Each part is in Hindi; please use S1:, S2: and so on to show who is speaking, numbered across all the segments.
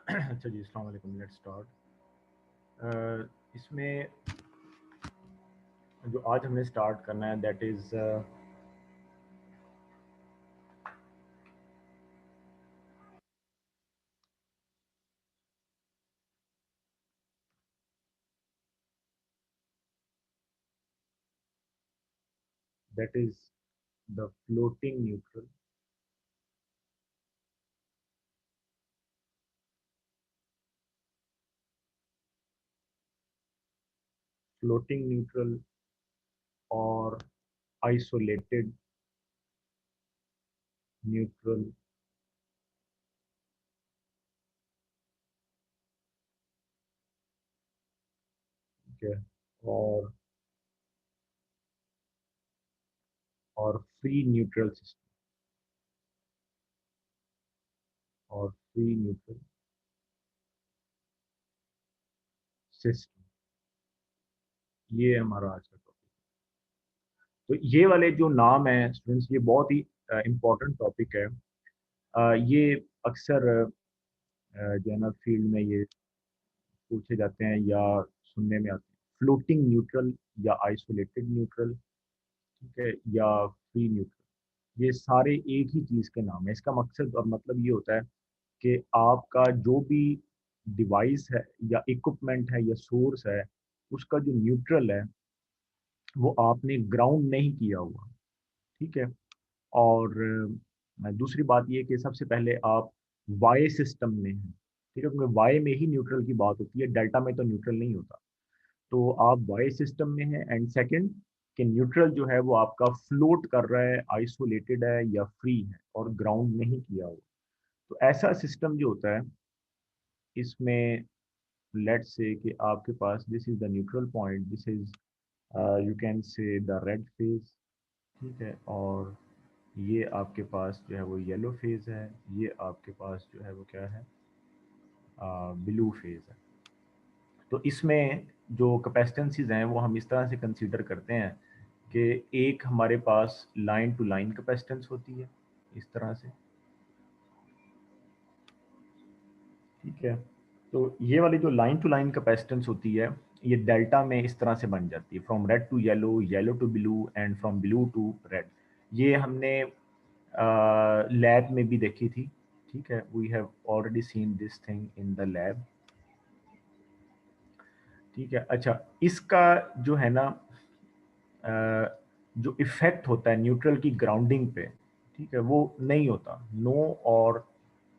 S1: अच्छा जी, अस्सलाम वालेकुम। Let's start. इसमें जो आज हमने स्टार्ट करना है that is the floating neutral. Floating neutral और आइसोलेटेड न्यूट्रल। ठीक है। और और फ्री न्यूट्रल सिस्टम और फ्री न्यूट्रल सिस्टम। ये हमारा आज का टॉपिक। तो ये वाले जो नाम है स्टूडेंट्स, ये बहुत ही इम्पोर्टेंट टॉपिक है। ये अक्सर जो है ना फील्ड में ये पूछे जाते हैं या सुनने में आते हैं। फ्लोटिंग न्यूट्रल या आइसोलेटेड न्यूट्रल, ठीक है, या फ्री न्यूट्रल, ये सारे एक ही चीज़ के नाम है। इसका मकसद और मतलब ये होता है कि आपका जो भी डिवाइस है या इक्विपमेंट है या सोर्स है, उसका जो न्यूट्रल है वो आपने ग्राउंड नहीं किया हुआ। ठीक है। और दूसरी बात ये कि सबसे पहले आप वाई सिस्टम में हैं। ठीक है, क्योंकि वाई में ही न्यूट्रल की बात होती है, डेल्टा में तो न्यूट्रल नहीं होता। तो आप वाई सिस्टम में हैं। एंड सेकंड कि न्यूट्रल जो है वो आपका फ्लोट कर रहा है, आइसोलेटेड है या फ्री है और ग्राउंड नहीं किया हुआ। तो ऐसा सिस्टम जो होता है, इसमें लेट्स से कि आपके पास this is the neutral point, this is you can say the red phase. ठीक है। और ये आपके पास जो है वो येलो फेज है, ये आपके पास जो है वो क्या है, ब्लू फेज है। तो इसमें जो कैपेसिटेंसीज हैं वो हम इस तरह से कंसीडर करते हैं कि एक हमारे पास लाइन टू लाइन कैपेसिटेंस होती है इस तरह से। ठीक है। तो ये वाली जो लाइन टू लाइन कैपेसिटेंस होती है, ये डेल्टा में इस तरह से बन जाती है, from red to yellow, yellow to blue and from blue to red. ये हमने लैब में भी देखी थी। ठीक है, we have already seen this thing in the lab. ठीक है। अच्छा, इसका जो है ना जो इफेक्ट होता है न्यूट्रल की ग्राउंडिंग पे, ठीक है, वो नहीं होता। नो और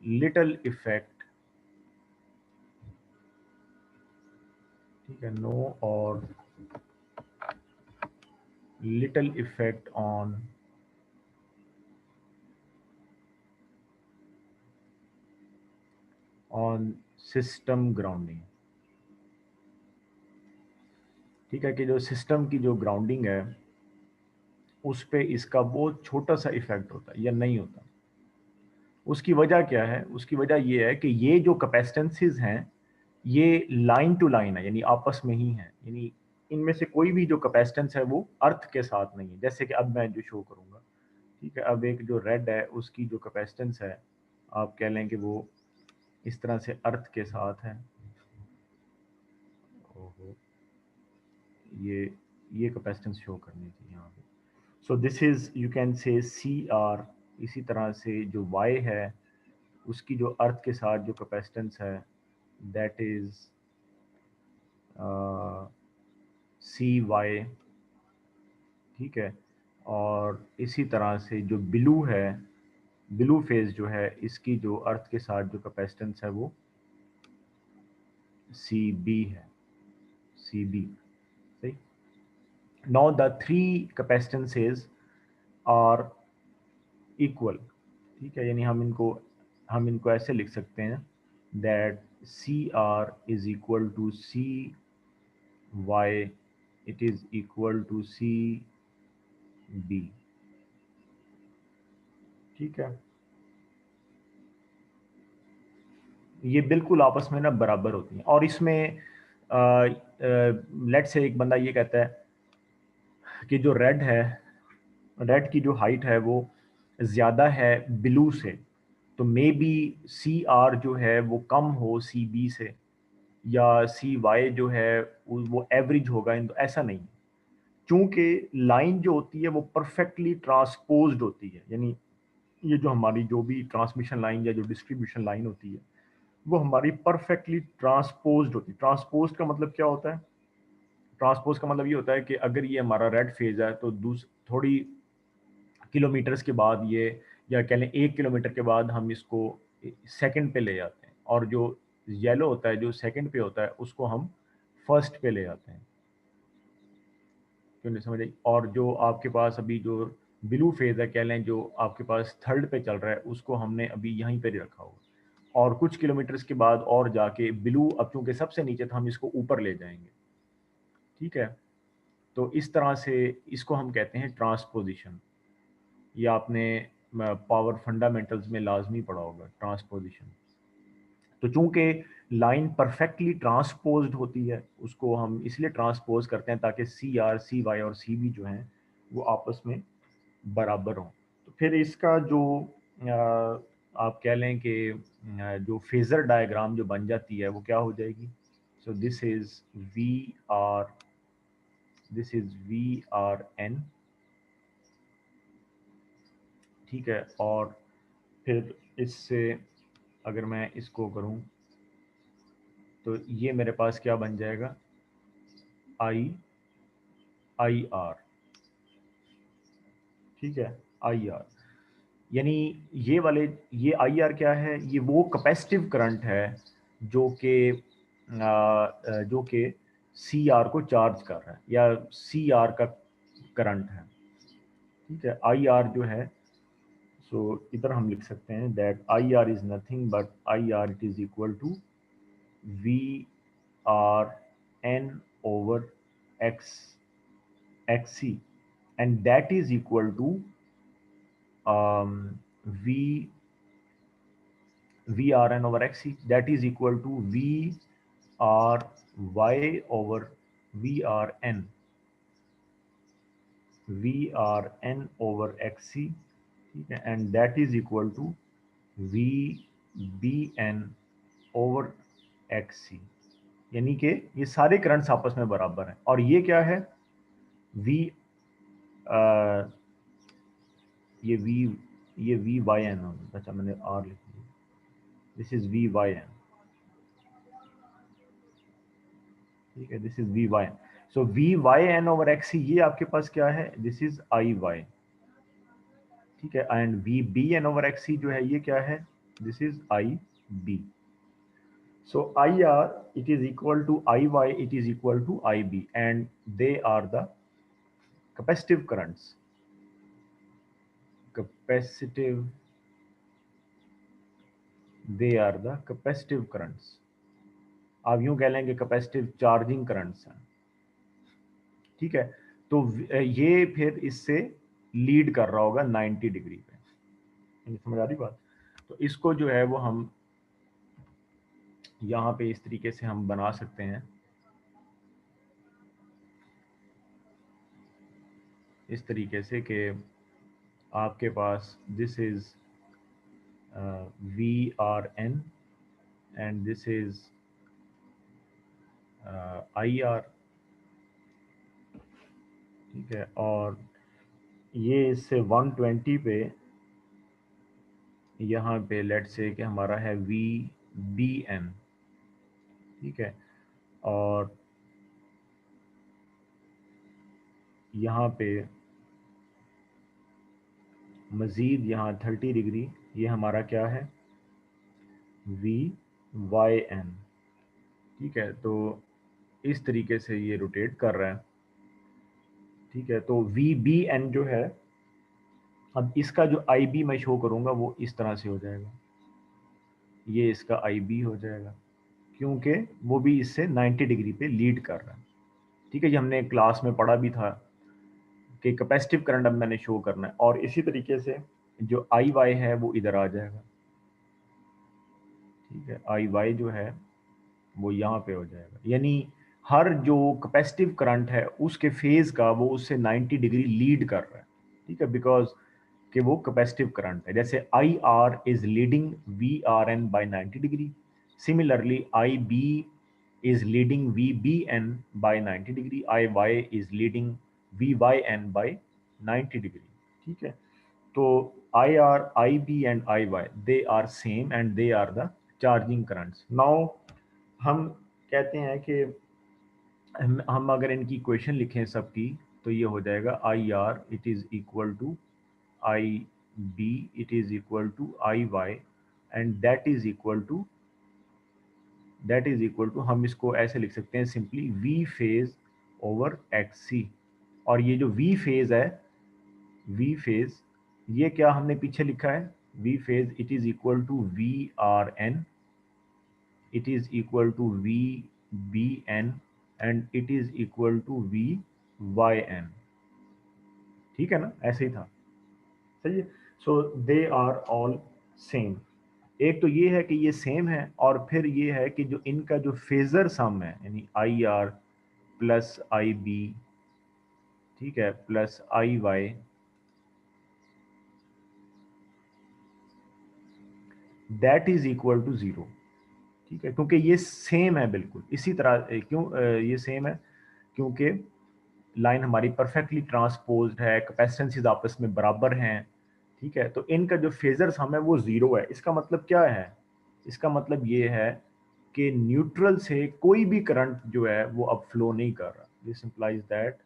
S1: लिटिल इफेक्ट। ठीक है, नो और little effect on system grounding. ठीक है, कि जो सिस्टम की जो ग्राउंडिंग है उस पे इसका बहुत छोटा सा इफेक्ट होता है या नहीं होता। उसकी वजह क्या है? उसकी वजह ये है कि ये जो कैपेसिटेंसेस हैं ये लाइन टू लाइन है, यानी आपस में ही है। यानी इनमें से कोई भी जो कैपेसिटेंस है वो अर्थ के साथ नहीं है। जैसे कि अब मैं जो शो करूंगा, ठीक है, अब एक जो रेड है उसकी जो कैपेसिटेंस है, आप कह लें कि वो इस तरह से अर्थ के साथ है। ओहो, ये ये कैपेसिटेंस शो करनी थी यहाँ पे। So this is, you can say C are. इसी तरह से जो वाई है उसकी जो अर्थ के साथ जो कैपेसिटेंस है, दैट इज सी वाई। ठीक है। और इसी तरह से जो ब्लू है, ब्लू फेज जो है, इसकी जो अर्थ के साथ जो कैपेसिटेंस है वो सी बी है, सी बी। सही। Now the three capacitances are equal. ठीक है, यानी हम इनको ऐसे लिख सकते हैं that C R is equal to C Y, it is equal to C B. ठीक है, ये बिल्कुल आपस में ना बराबर होती हैं। और इसमें लेट से एक बंदा ये कहता है कि जो रेड की जो हाइट है वो ज़्यादा है ब्लू से। तो मे बी सी आर जो है वो कम हो सी बी से, या सी वाई जो है वो एवरेज होगा, ऐसा नहीं। चूंकि लाइन जो होती है वो परफेक्टली ट्रांसपोज्ड होती है, यानी ये जो हमारी जो भी ट्रांसमिशन लाइन या जो डिस्ट्रीब्यूशन लाइन होती है वो हमारी परफेक्टली ट्रांसपोज्ड होती है। ट्रांसपोज्ड का मतलब क्या होता है? ट्रांसपोज का मतलब ये होता है कि अगर ये हमारा रेड फेज है तो थोड़ी किलोमीटर्स के बाद ये, या कह लें 1 किलोमीटर के बाद हम इसको सेकंड पे ले जाते हैं, और जो येलो होता है जो सेकंड पे होता है उसको हम फर्स्ट पे ले जाते हैं। क्यों नहीं समझ आई? और जो आपके पास अभी जो ब्लू फेज है, कह लें जो आपके पास थर्ड पे चल रहा है, उसको हमने अभी यहीं पर ही रखा हुआ, और कुछ किलोमीटर्स के बाद और जाके ब्लू, अब चूंकि सबसे नीचे था, हम इसको ऊपर ले जाएंगे। ठीक है, तो इस तरह से इसको हम कहते हैं ट्रांसपोजिशन। ये आपने पावर फंडामेंटल्स में लाजमी पढ़ा होगा, ट्रांसपोजिशन। तो चूंकि लाइन परफेक्टली ट्रांसपोज्ड होती है, उसको हम इसलिए ट्रांसपोज करते हैं ताकि सी आर, सी वाई और सी बी जो हैं वो आपस में बराबर हों। तो फिर इसका जो आप कह लें कि जो फेजर डायग्राम जो बन जाती है वो क्या हो जाएगी? So this is V R, this is V R N. ठीक है, और फिर इससे अगर मैं इसको करूं तो ये मेरे पास क्या बन जाएगा? आई आर। ठीक है, आई आर, यानी ये वाले, ये आई आर क्या है? ये वो कैपेसिटिव करंट है जो कि सी आर को चार्ज कर रहा है, या सी आर का करंट है। ठीक है, आई आर जो है, सो इधर हम लिख सकते हैं that I R is nothing but I R it is equal to V R N over X XC, and that is equal to V VRN over XC, that is equal to VRY over VRN, VRN over XC, and that is equal to VBN over XC। यानी कि ये सारे करंट्स आपस में बराबर हैं, और ये क्या है? V ये वी वाई एन, अच्छा मैंने आर लिख दिया, this is V Y N. ठीक है, this is V Y N. So V Y N over X, ये आपके पास क्या है? This is I Y. ठीक है, and V B N over X जो है ये क्या है? This is I B. So I R it is equal to I Y, it is equal to I B, and they are the capacitive currents, capacitive, they are the capacitive currents। आप यूं कह लेंगे कैपेसिटिव चार्जिंग करंट्स हैं। ठीक है, तो ये फिर इससे लीड कर रहा होगा 90 डिग्री पे। समझ आ रही बात? तो इसको जो है वो हम यहाँ पे इस तरीके से हम बना सकते हैं, इस तरीके से कि आपके पास this is V R N and this is I R. ठीक है, और ये इससे 120 पे यहाँ पे लेट से कि हमारा है वी बी एन। ठीक है, और यहाँ पे मज़ीद यहाँ 30 डिग्री, ये हमारा क्या है? V Y N. ठीक है, तो इस तरीके से ये रोटेट कर रहा है। ठीक है, तो वी बी एन जो है, अब इसका जो आई बी मैं शो करूँगा वो इस तरह से हो जाएगा, ये इसका आई बी हो जाएगा, क्योंकि वो भी इससे 90 डिग्री पे लीड कर रहा है। ठीक है, ये हमने क्लास में पढ़ा भी था कि कैपेसिटिव करंट अब मैंने शो करना है, और इसी तरीके से जो आई वाई है वो इधर आ जाएगा। ठीक है, आई वाई जो है वो यहाँ पे हो जाएगा, यानी हर जो कैपेसिटिव करंट है उसके फेज का वो उससे 90 डिग्री लीड कर रहा है। ठीक है, बिकॉज कि वो कैपेसिटिव करंट है। जैसे I R is leading V R N by 90 degree, similarly I B is leading VBN by 90 degree, IY is leading VYN by 90 degree. ठीक है, तो IR, IB and IY they are same and they are the charging currents. Now हम कहते हैं कि हम अगर इनकी इक्वेशन लिखें सबकी, तो ये हो जाएगा IR it is equal to IB it is equal to IY and that is equal to, हम इसको ऐसे लिख सकते हैं simply V phase over XC। और ये जो V फेज है, V फेज, ये क्या हमने पीछे लिखा है, V phase it is equal to VRN, it is equal to VBN and it is equal to VYN। ठीक है ना, ऐसे ही था, सही है। सो दे आर ऑल सेम। एक तो ये है कि ये सेम है, और फिर ये है कि जो इनका जो फेजर सम है, यानी I R plus I B, ठीक है, plus I Y, that is equal to 0। ठीक है, क्योंकि ये सेम है बिल्कुल इसी तरह। क्यों ये सेम है? क्योंकि लाइन हमारी परफेक्टली ट्रांसपोज्ड है, कैपेसिटेंसेस आपस में बराबर हैं। ठीक है, तो इनका जो फेजर सम है वो 0 है। इसका मतलब क्या है? इसका मतलब ये है कि न्यूट्रल से कोई भी करंट जो है वो अब फ्लो नहीं कर रहा। This implies that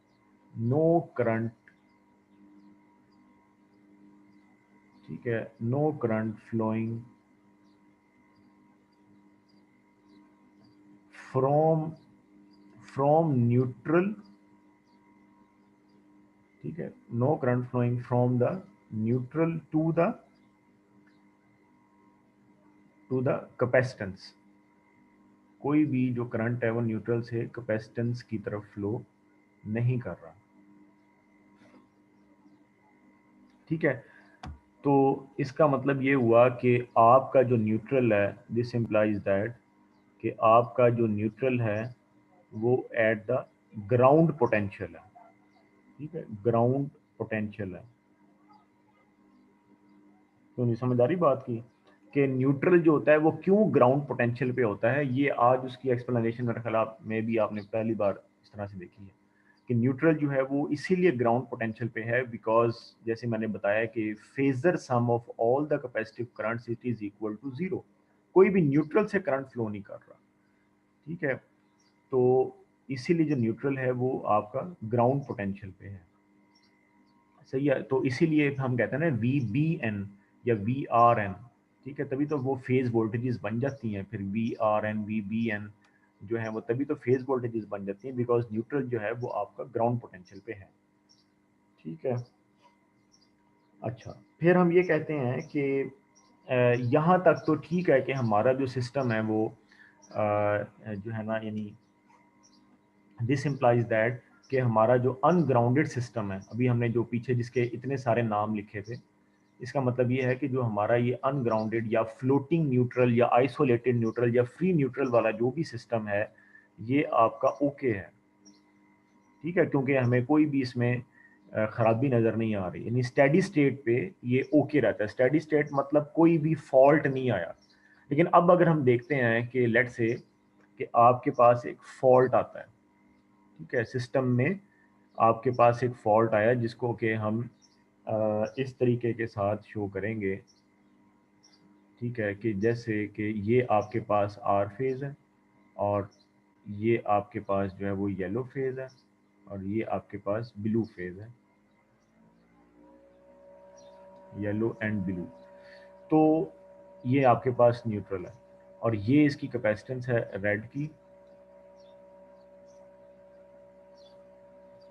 S1: no current, ठीक है, no current flowing from neutral, ठीक है, no current flowing from the neutral to the capacitance. कोई भी जो करंट है वो न्यूट्रल से कैपेसिटेंस की तरफ फ्लो नहीं कर रहा। ठीक है, तो इसका मतलब ये हुआ कि आपका जो न्यूट्रल है, दिस इम्प्लाइज दैट कि आपका जो न्यूट्रल है वो एट द ग्राउंड पोटेंशियल है। ठीक है, ग्राउंड पोटेंशियल है। तो नहीं समझ आ रही बात की कि न्यूट्रल जो होता है वो क्यों ग्राउंड पोटेंशियल पे होता है? ये आज उसकी एक्सप्लेनेशन मेरे ख्याल में भी आपने पहली बार इस तरह से देखी है कि न्यूट्रल जो है वो इसीलिए ग्राउंड पोटेंशियल पे है बिकॉज जैसे मैंने बताया कि phasor sum of all the capacitive currents it is equal to 0। कोई भी न्यूट्रल से करंट फ्लो नहीं कर रहा। ठीक है, तो इसीलिए जो न्यूट्रल है वो आपका ग्राउंड पोटेंशियल पे है। सही है, तो इसीलिए हम कहते हैं ना VBN या VRN। ठीक है, तभी तो वो फेज वोल्टेजेस बन जाती हैं। फिर VRN VBN जो है वो तभी तो फेज वोल्टेजेस बन जाती हैं बिकॉज न्यूट्रल जो है वो आपका ग्राउंड पोटेंशियल पे है। ठीक है, अच्छा, फिर हम ये कहते हैं कि यहाँ तक तो ठीक है कि हमारा जो सिस्टम है वो जो है ना, यानी दिस इम्प्लाइज दैट कि हमारा जो अनग्राउंडेड सिस्टम है, अभी हमने जो पीछे जिसके इतने सारे नाम लिखे थे, इसका मतलब ये है कि जो हमारा ये अनग्राउंडेड या फ्लोटिंग न्यूट्रल या आइसोलेटेड न्यूट्रल या फ्री न्यूट्रल वाला जो भी सिस्टम है, ये आपका ओके है। ठीक है, क्योंकि हमें कोई भी इसमें खराबी नज़र नहीं आ रही, यानी स्टेडी स्टेट पे ये ओके रहता है। स्टेडी स्टेट मतलब कोई भी फॉल्ट नहीं आया। लेकिन अब अगर हम देखते हैं कि लेट से कि आपके पास एक फॉल्ट आता है, ठीक है, सिस्टम में आपके पास एक फॉल्ट आया जिसको कि हम इस तरीके के साथ शो करेंगे। ठीक है, कि जैसे कि ये आपके पास आर फेज़ है और ये आपके पास जो है वो येलो फेज़ है और ये आपके पास ब्लू फेज़ है, येलो एंड ब्लू। तो ये आपके पास न्यूट्रल है और ये इसकी कैपेसिटेंस है रेड की,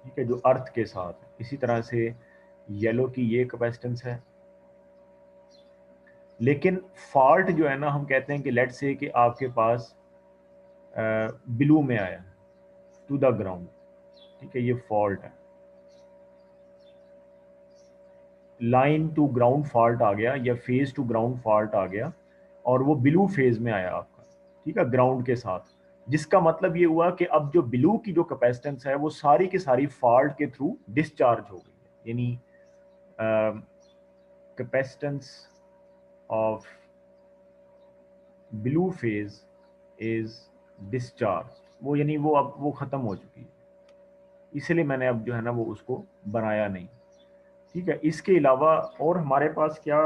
S1: ठीक है, जो अर्थ के साथ है। इसी तरह से येलो की ये कैपेसिटेंस है। लेकिन फॉल्ट जो है ना, हम कहते हैं कि लेट से कि आपके पास ब्लू में आया टू द ग्राउंड, ठीक है, ये फॉल्ट है। लाइन टू ग्राउंड फॉल्ट आ गया या फेज टू ग्राउंड फॉल्ट आ गया और वो ब्लू फेज में आया आपका, ठीक है, ग्राउंड के साथ। जिसका मतलब ये हुआ कि अब जो ब्लू की जो कैपेसिटेंस है वो सारी की सारी फॉल्ट के थ्रू डिस्चार्ज हो गई है। यानी capacitance of blue phase is discharged, वो यानी वो अब वो ख़त्म हो चुकी है, इसलिए मैंने अब जो है ना वो उसको बनाया नहीं। ठीक है, इसके अलावा और हमारे पास क्या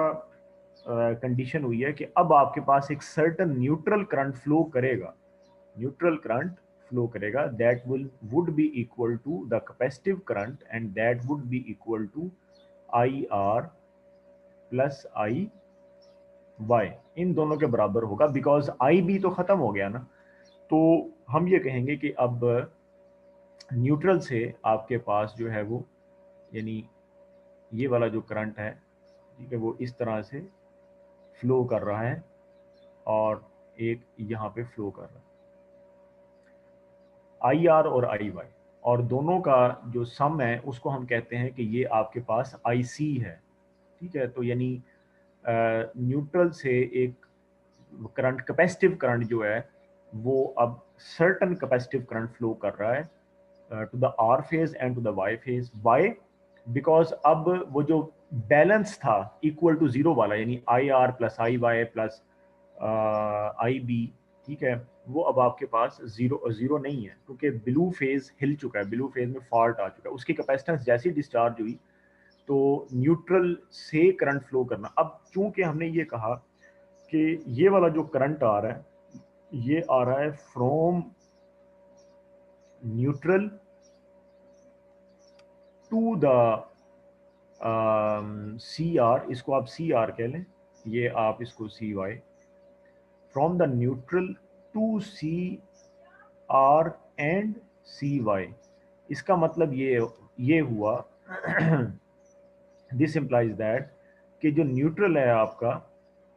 S1: कंडीशन हुई है कि अब आपके पास एक सर्टन न्यूट्रल करंट फ्लो करेगा, न्यूट्रल करंट फ्लो करेगा, that would be equal to the capacitive current and that would be equal to I R plus I Y, इन दोनों के बराबर होगा, बिकॉज आई बी तो खत्म हो गया ना। तो हम ये कहेंगे कि अब न्यूट्रल से आपके पास जो है वो यानी ये वाला जो करंट है, ठीक है, वो इस तरह से फ्लो कर रहा है और एक यहाँ पे फ्लो कर रहा है, आई आर और आई वाई, और दोनों का जो सम है उसको हम कहते हैं कि ये आपके पास आई सी है। ठीक है, तो यानी न्यूट्रल से एक करंट, कैपेसिटिव करंट जो है वो अब सर्टन कैपेसिटिव करंट फ्लो कर रहा है to the R phase and to the Y phase. Why because अब वो जो बैलेंस था इक्वल टू जीरो वाला, यानी I R plus I Y plus I B, ठीक है, वो अब आपके पास जीरो जीरो नहीं है, क्योंकि ब्लू फेज हिल चुका है, ब्लू फेज में फॉल्ट आ चुका है, उसकी कैपेसिटेंस जैसी डिस्चार्ज हुई तो न्यूट्रल से करंट फ्लो करना। अब चूंकि हमने ये कहा कि ये वाला जो करंट आ रहा है ये आ रहा है from neutral to the C R, इसको आप सी आर कह लें, ये आप इसको C Y, from the neutral to C R and C Y. इसका मतलब ये हुआ दिस इम्प्लाइज दैट कि जो न्यूट्रल है आपका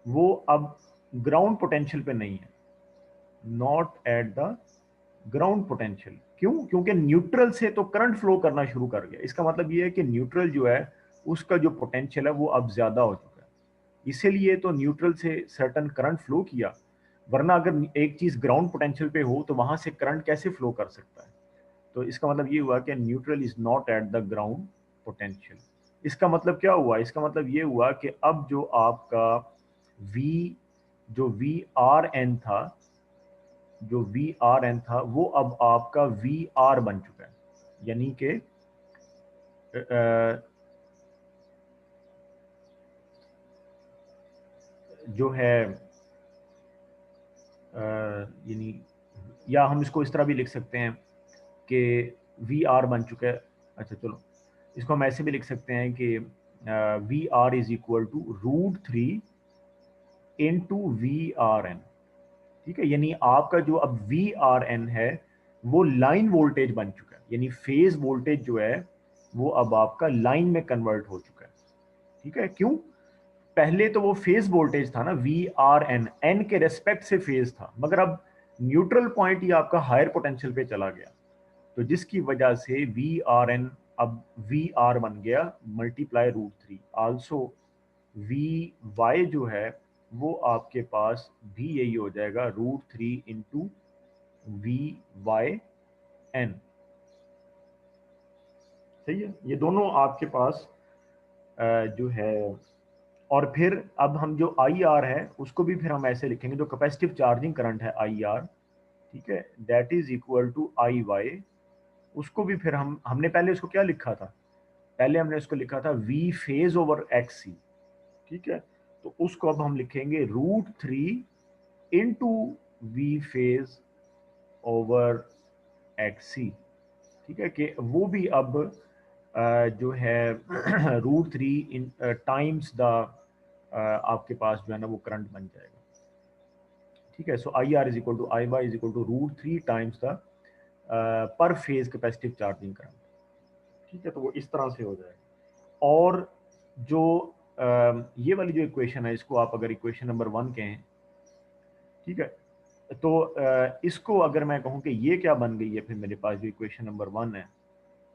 S1: वो अब ग्राउंड पोटेंशियल पे नहीं है, not at the ground potential. क्यों? क्योंकि न्यूट्रल से तो करंट फ्लो करना शुरू कर गया, इसका मतलब ये है कि न्यूट्रल जो है उसका जो पोटेंशियल है वो अब ज्यादा हो चुका है, इसीलिए तो न्यूट्रल से सर्टन करंट फ्लो किया, वरना अगर एक चीज ग्राउंड पोटेंशियल पे हो तो वहां से करंट कैसे फ्लो कर सकता है। तो इसका मतलब ये हुआ कि neutral is not at the ground potential. इसका मतलब क्या हुआ? इसका मतलब ये हुआ कि अब जो आपका V, जो वी आर एन था, जो वी आर एन था वो अब आपका वी आर बन चुका है, यानी कि जो है यानी, या हम इसको इस तरह भी लिख सकते हैं कि वी आर बन चुका है। अच्छा चलो, इसको हम ऐसे भी लिख सकते हैं कि V R is equal to √3 into V R N. ठीक है, यानी आपका जो अब वी आर एन है वो लाइन वोल्टेज बन चुका है, यानी फेज वोल्टेज जो है वो अब आपका लाइन में कन्वर्ट हो चुका है। ठीक है, क्यों? पहले तो वो फेज वोल्टेज था ना, वी आर एन, एन के रेस्पेक्ट से फेज था, मगर अब न्यूट्रल पॉइंट ही आपका हायर पोटेंशियल पे चला गया, तो जिसकी वजह से वी आर एन अब वी आर बन गया मल्टीप्लाई √3। आल्सो वी वाई जो है वो आपके पास भी यही हो जाएगा √3 इंटू वी वाई एन। सही है, ये दोनों आपके पास जो है, और फिर अब हम जो आई आर है उसको भी फिर हम ऐसे लिखेंगे, जो कैपेसिटिव चार्जिंग करंट है आई आर, ठीक है, that is equal to I Y. उसको भी फिर हमने पहले उसको क्या लिखा था? पहले हमने उसको लिखा था V phase over X C. ठीक है, तो उसको अब हम लिखेंगे √3 into V phase over X C. ठीक है, कि वो भी अब जो है √3 इन टाइम्स द आपके पास जो है ना वो करंट बन जाएगा। ठीक है, so I R is equal to I Y is equal to √3 times the per phase capacitive charging current. ठीक है, तो वो इस तरह से हो जाएगा। और जो ये वाली जो इक्वेशन है इसको आप अगर इक्वेशन नंबर 1 कहें, ठीक है, तो इसको अगर मैं कहूँ कि ये क्या बन गई है, फिर मेरे पास जो इक्वेशन नंबर 1 है,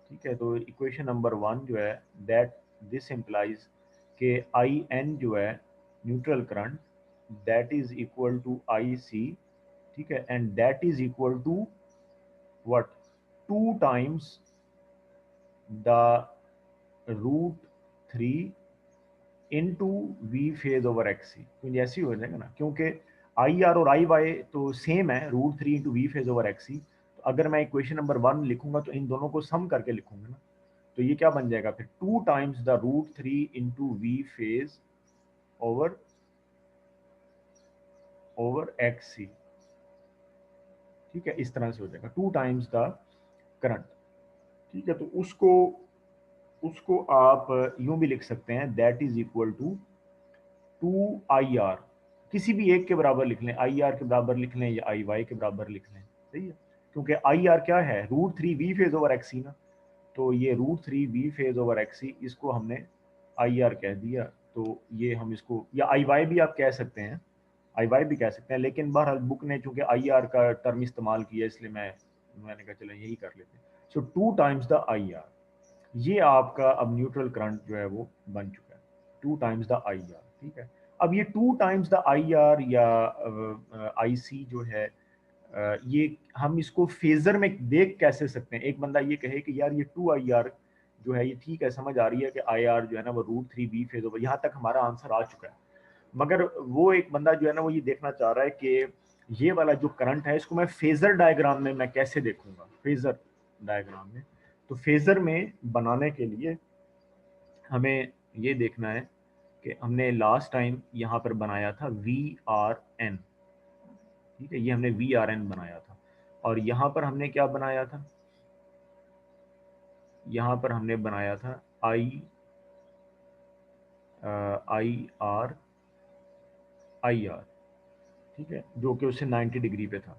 S1: ठीक है, तो इक्वेशन नंबर 1 जो है दैट दिस इम्प्लाइज के आई एन जो है neutral current, that is equal to I C. ठीक है, and that is equal to what? 2 times the √3 into V phase over X C, कुछ ऐसे ही हो जाएगा ना, क्योंकि आई आर और आई वाई तो सेम है, √3 into V phase over X C. तो अगर मैं इक्वेशन नंबर 1 लिखूंगा तो इन दोनों को सम करके लिखूंगा ना, तो ये क्या बन जाएगा फिर 2 times the √3 into V phase over X C. ठीक है, इस तरह से हो जाएगा 2 टाइम्स द करंट। ठीक है, तो उसको उसको आप यूं भी लिख सकते हैं, that is equal to 2 IR, किसी भी एक के बराबर लिख लें, IR के बराबर लिख लें या IY के बराबर लिख लें, सही है, क्योंकि IR क्या है, √3 वी फेज ओवर एक्स सी ना, तो ये √3 वी फेज ओवर एक्स सी, इसको हमने IR कह दिया, तो ये हम इसको, या IY भी आप कह सकते हैं, IY भी कह सकते हैं, लेकिन बहरहाल बुक ने चूंकि IR का टर्म इस्तेमाल किया, इसलिए मैंने कहा चलो यही कर लेते हैं। सो 2 टाइम्स द IR, ये आपका अब न्यूट्रल करंट जो है वो बन चुका है, 2 टाइम्स द IR। ठीक है, अब ये 2 टाइम्स द IR या IC जो है, ये हम इसको फेजर में देख कैसे सकते हैं। एक बंदा ये कहे कि यार ये 2 IR जो है ये ठीक है, समझ आ रही है कि IR जो है ना वो √3 बी फेज ओवर, यहाँ तक हमारा आंसर आ चुका है। मगर वो एक बंदा जो है ना वो ये देखना चाह रहा है कि ये वाला जो करंट है इसको मैं फेजर डायग्राम में मैं कैसे देखूंगा, फेजर डायग्राम में। तो फेजर में बनाने के लिए हमें ये देखना है कि हमने लास्ट टाइम यहाँ पर बनाया था VRN। ठीक है, ये हमने VRN बनाया था, और यहाँ पर हमने क्या बनाया था, यहाँ पर हमने बनाया था IR। ठीक है, जो कि उससे 90 डिग्री पे था।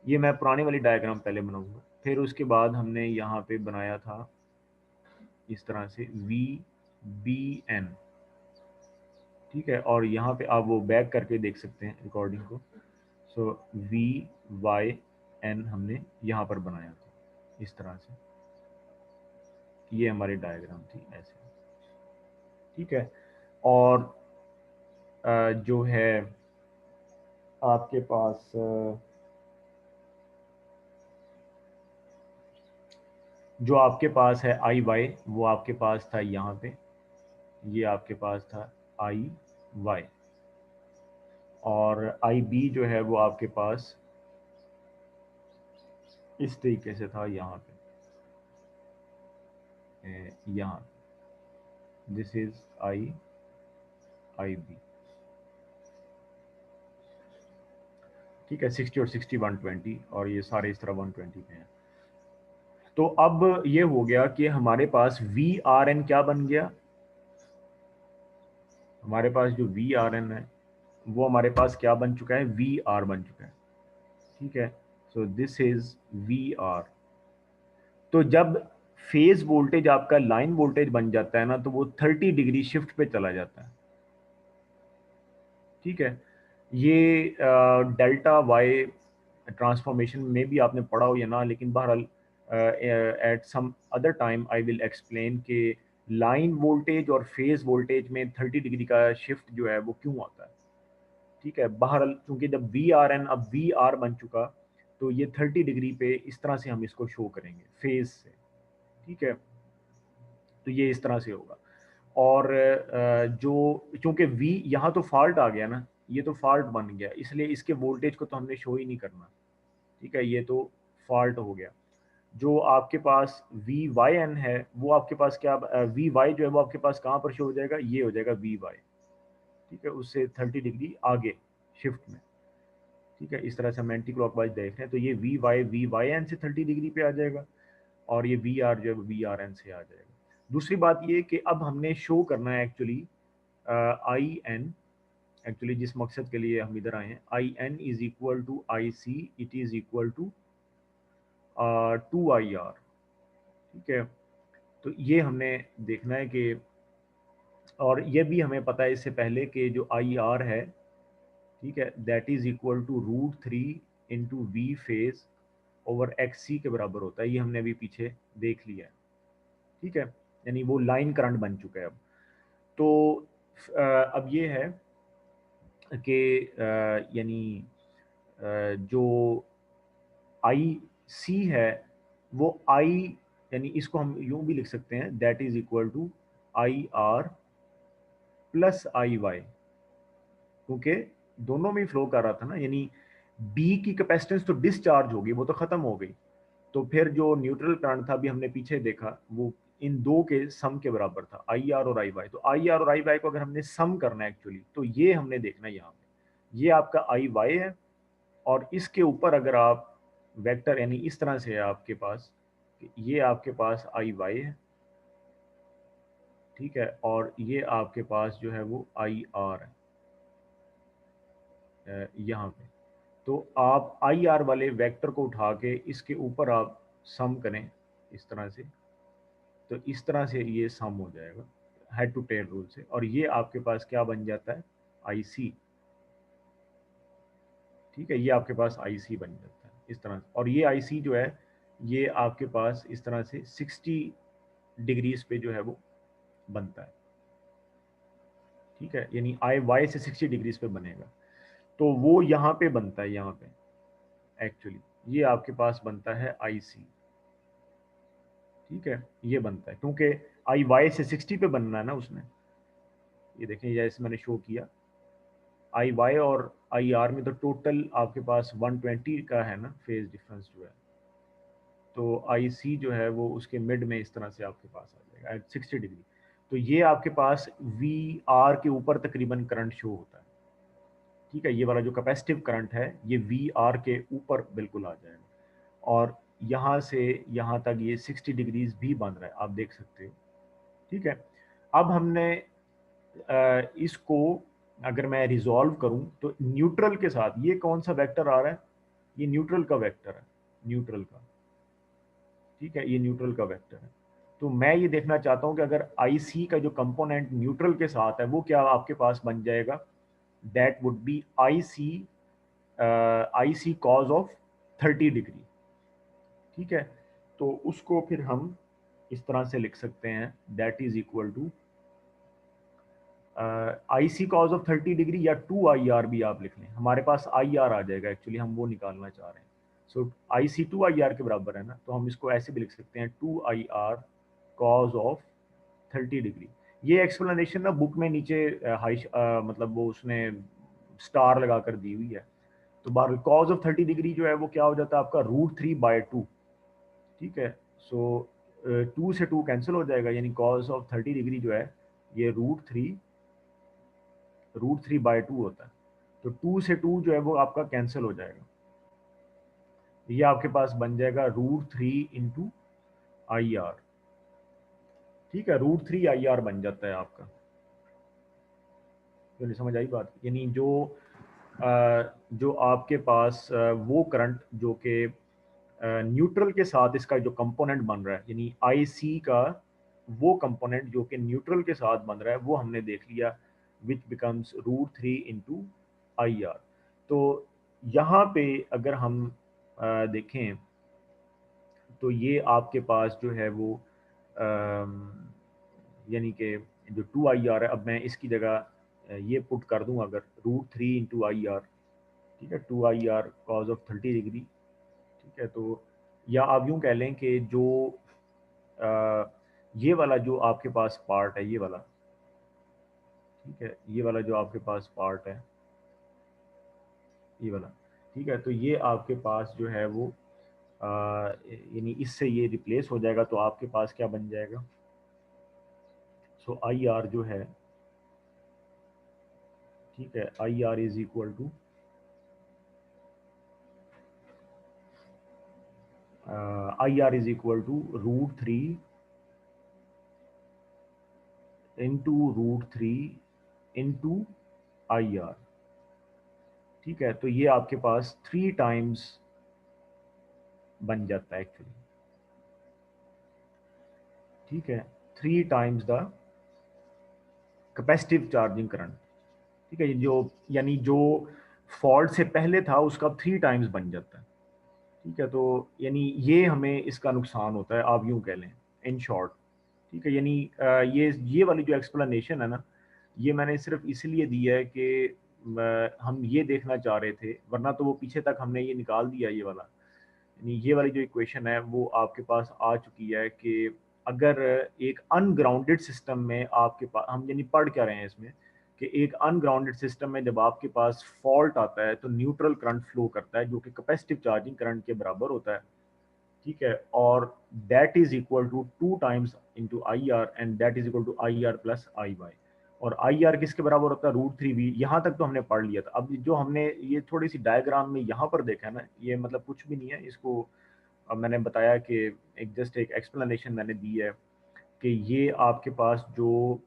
S1: ये मैं पुरानी वाली डायग्राम पहले बनाऊंगा, फिर उसके बाद हमने यहाँ पे बनाया था इस तरह से VBN। ठीक है, और यहाँ पे आप वो बैक करके देख सकते हैं रिकॉर्डिंग को। सो VYN हमने यहाँ पर बनाया था इस तरह से, ये हमारी डायग्राम थी ऐसे। ठीक है, और जो है आपके पास जो आपके पास है IY, वो आपके पास था यहाँ पे, ये आपके पास था IY, और IB जो है वो आपके पास इस तरीके से था यहाँ पे, यहाँ, दिस इज IB। ठीक है, 60 और 60 120, और ये सारे इस तरह 120 पे हैं। तो अब ये हो गया कि हमारे पास VRN क्या बन गया, हमारे पास जो VRN है वो हमारे पास क्या बन चुका है, VR बन चुका है। ठीक है, सो दिस इज VR। तो जब फेज वोल्टेज आपका लाइन वोल्टेज बन जाता है ना, तो वो 30 डिग्री शिफ्ट पे चला जाता है। ठीक है, ये डेल्टा वाई ट्रांसफॉर्मेशन में भी आपने पढ़ा हो या ना, लेकिन बहरहाल at some other time I will explain के लाइन वोल्टेज और फेज वोल्टेज में 30 डिग्री का शिफ्ट जो है वो क्यों आता है। ठीक है, बहरहाल चूंकि जब VRN अब VR बन चुका, तो ये 30 डिग्री पे इस तरह से हम इसको शो करेंगे फेज से। ठीक है, तो ये इस तरह से होगा। और जो चूंकि V यहाँ तो फॉल्ट आ गया ना, ये तो फॉल्ट बन गया, इसलिए इसके वोल्टेज को तो हमने शो ही नहीं करना। ठीक है, ये तो फॉल्ट हो गया। जो आपके पास VYN है वो आपके पास क्या, VY जो है वो आपके पास कहाँ पर शो हो जाएगा, ये हो जाएगा VY। ठीक है, उससे 30 डिग्री आगे शिफ्ट में। ठीक है, इस तरह से हम एंटी क्लॉकवाइज देख रहे हैं, तो ये VYN से 30 डिग्री पे आ जाएगा, और ये VR जो है VRN से आ जाएगा। दूसरी बात ये कि अब हमने शो करना है एक्चुअली IN, एक्चुअली जिस मकसद के लिए हम इधर आए हैं, IN is equal to IC, it is equal to 2IR। ठीक है, तो ये हमने देखना है कि, और ये भी हमें पता है इससे पहले कि जो IR है, ठीक है, that is equal to √3 into V phase over XC के बराबर होता है, ये हमने अभी पीछे देख लिया है। ठीक है, यानी वो लाइन करंट बन चुका है अब। तो अब ये है कि यानी जो IC है वो यानी इसको हम यूं भी लिख सकते हैं, that is equal to IR plus I Y, क्योंकि दोनों में फ्लो कर रहा था ना, यानी बी की कैपेसिटेंस तो डिस्चार्ज होगी, वो तो खत्म हो गई, तो फिर जो न्यूट्रल करंट था अभी हमने पीछे देखा वो इन दो के सम के बराबर था, आई आर और आई वाई। तो आई आर और आई वाई को अगर हमने सम करना है एक्चुअली, तो ये हमने देखना है यहाँ पे, ये आपका आई वाई है, और इसके ऊपर अगर आप वेक्टर यानी इस तरह से है आपके पास, ये आपके पास आई वाई है, ठीक है, और ये आपके पास जो है वो आई आर है यहाँ पे। तो आप आई आर वाले वेक्टर को उठा के इसके ऊपर आप सम करें इस तरह से, तो इस तरह से ये सम हो जाएगा हेड टू टेल रूल से, और ये आपके पास क्या बन जाता है, आई सी, ठीक है, ये आपके पास आई सी बन जाता है इस तरह से। और ये आई सी जो है ये आपके पास इस तरह से 60 डिग्रीज पे जो है वो बनता है, ठीक है, यानी आई वाई से 60 डिग्रीज पे बनेगा, तो वो यहाँ पे बनता है, यहाँ पे एक्चुअली ये आपके पास बनता है आई सी, ठीक है, ये बनता है क्योंकि आई वाई से 60 पे बनना है ना उसमें, ये देखें जैसे मैंने शो किया, आई वाई और आई आर में तो टोटल आपके पास 120 का है ना फेज डिफरेंस जो है, तो आई सी जो है वो उसके मिड में इस तरह से आपके पास आ जाएगा एट 60 डिग्री। तो ये आपके पास वी आर के ऊपर तकरीबन करंट शो होता है, ठीक है, ये वाला जो कैपेसिटिव करंट है ये वी आर के ऊपर बिल्कुल आ जाएगा, और यहाँ से यहाँ तक ये 60 डिग्रीज भी बन रहा है, आप देख सकते हो, ठीक है। अब हमने इसको अगर मैं रिजॉल्व करूं तो न्यूट्रल के साथ, ये कौन सा वेक्टर आ रहा है, ये न्यूट्रल का वेक्टर है, न्यूट्रल का, ठीक है, ये न्यूट्रल का वेक्टर है। तो मैं ये देखना चाहता हूं कि अगर आई सी का जो कंपोनेंट न्यूट्रल के साथ है वो क्या आपके पास बन जाएगा, that would be I C cos of 30 degree, ठीक है। तो उसको फिर हम इस तरह से लिख सकते हैं, that is equal to I C cos of 30 degree, या 2 आई आर भी आप लिख लें, हमारे पास आई आर आ जाएगा, एक्चुअली हम वो निकालना चाह रहे हैं। सो आई सी 2 आई आर के बराबर है ना, तो हम इसको ऐसे भी लिख सकते हैं 2 I R cause of 30 degree. ये एक्सप्लेनेशन ना बुक में नीचे मतलब वो उसने स्टार लगा कर दी हुई है। तो बार कॉज ऑफ 30 डिग्री जो है वो क्या हो जाता है आपका √3/2, ठीक है। सो 2 से 2 कैंसिल हो जाएगा, यानी कॉज ऑफ 30 डिग्री जो है ये √3/2 होता है। तो 2 से 2 जो है वो आपका कैंसिल हो जाएगा, ये आपके पास बन जाएगा √3 इंटू आई आर, ठीक है, √3 IR बन जाता है आपका। तो समझ आई बात, यानी जो आपके पास वो करंट जो कि न्यूट्रल के साथ इसका जो कंपोनेंट बन रहा है, यानी आई सी का वो कंपोनेंट जो कि न्यूट्रल के साथ बन रहा है वो हमने देख लिया, which becomes √3 into I are. तो यहाँ पे अगर हम देखें तो ये आपके पास जो है वो यानी कि जो 2 IR है, अब मैं इसकी जगह ये पुट कर दूं अगर √3 इंटू आई आर, ठीक है, 2 IR कॉज ऑफ 30 डिग्री, ठीक है। तो या आप यूं कह लें कि जो ये वाला जो आपके पास पार्ट है, ये वाला, ठीक है, ये वाला जो आपके पास पार्ट है, ये वाला, ठीक है, तो ये आपके पास जो है वो यानी इससे ये रिप्लेस हो जाएगा, तो आपके पास क्या बन जाएगा, सो आई आर जो है, ठीक है, I R is equal to I R is equal to √3 into √3 into I R, ठीक है। तो ये आपके पास 3 टाइम्स बन जाता है एक्चुअली, ठीक है, 3 times the capacitive charging current, ठीक है, जो यानी जो फॉल्ट से पहले था उसका 3 टाइम्स बन जाता है, ठीक है। तो यानी ये हमें इसका नुकसान होता है, आप यूं कह लें इन शॉर्ट, ठीक है। यानी ये वाली जो एक्सप्लेनेशन है ना, ये मैंने सिर्फ इसलिए दी है कि हम ये देखना चाह रहे थे, वरना तो वो पीछे तक हमने ये निकाल दिया ये वाला, यानी ये वाली जो इक्वेशन है वो आपके पास आ चुकी है कि अगर एक अनग्राउंडेड सिस्टम में आपके पास, हम यानी पढ़ क्या रहे हैं इसमें कि एक अनग्राउंडेड सिस्टम में जब आपके पास फॉल्ट आता है तो न्यूट्रल करंट फ्लो करता है जो कि कैपेसिटिव चार्जिंग करंट के बराबर होता है, ठीक है, और that is equal to 2 times into I R and that is equal to I R plus I Y. और आई आर किसके बराबर होता है? √3 V। यहाँ तक तो हमने पढ़ लिया था। अब जो हमने ये थोड़ी सी डायग्राम में यहाँ पर देखा है ना, ये मतलब कुछ भी नहीं है इसको। अब मैंने बताया कि एक जस्ट एक एक्सप्लेनेशन मैंने दी है कि ये आपके पास जो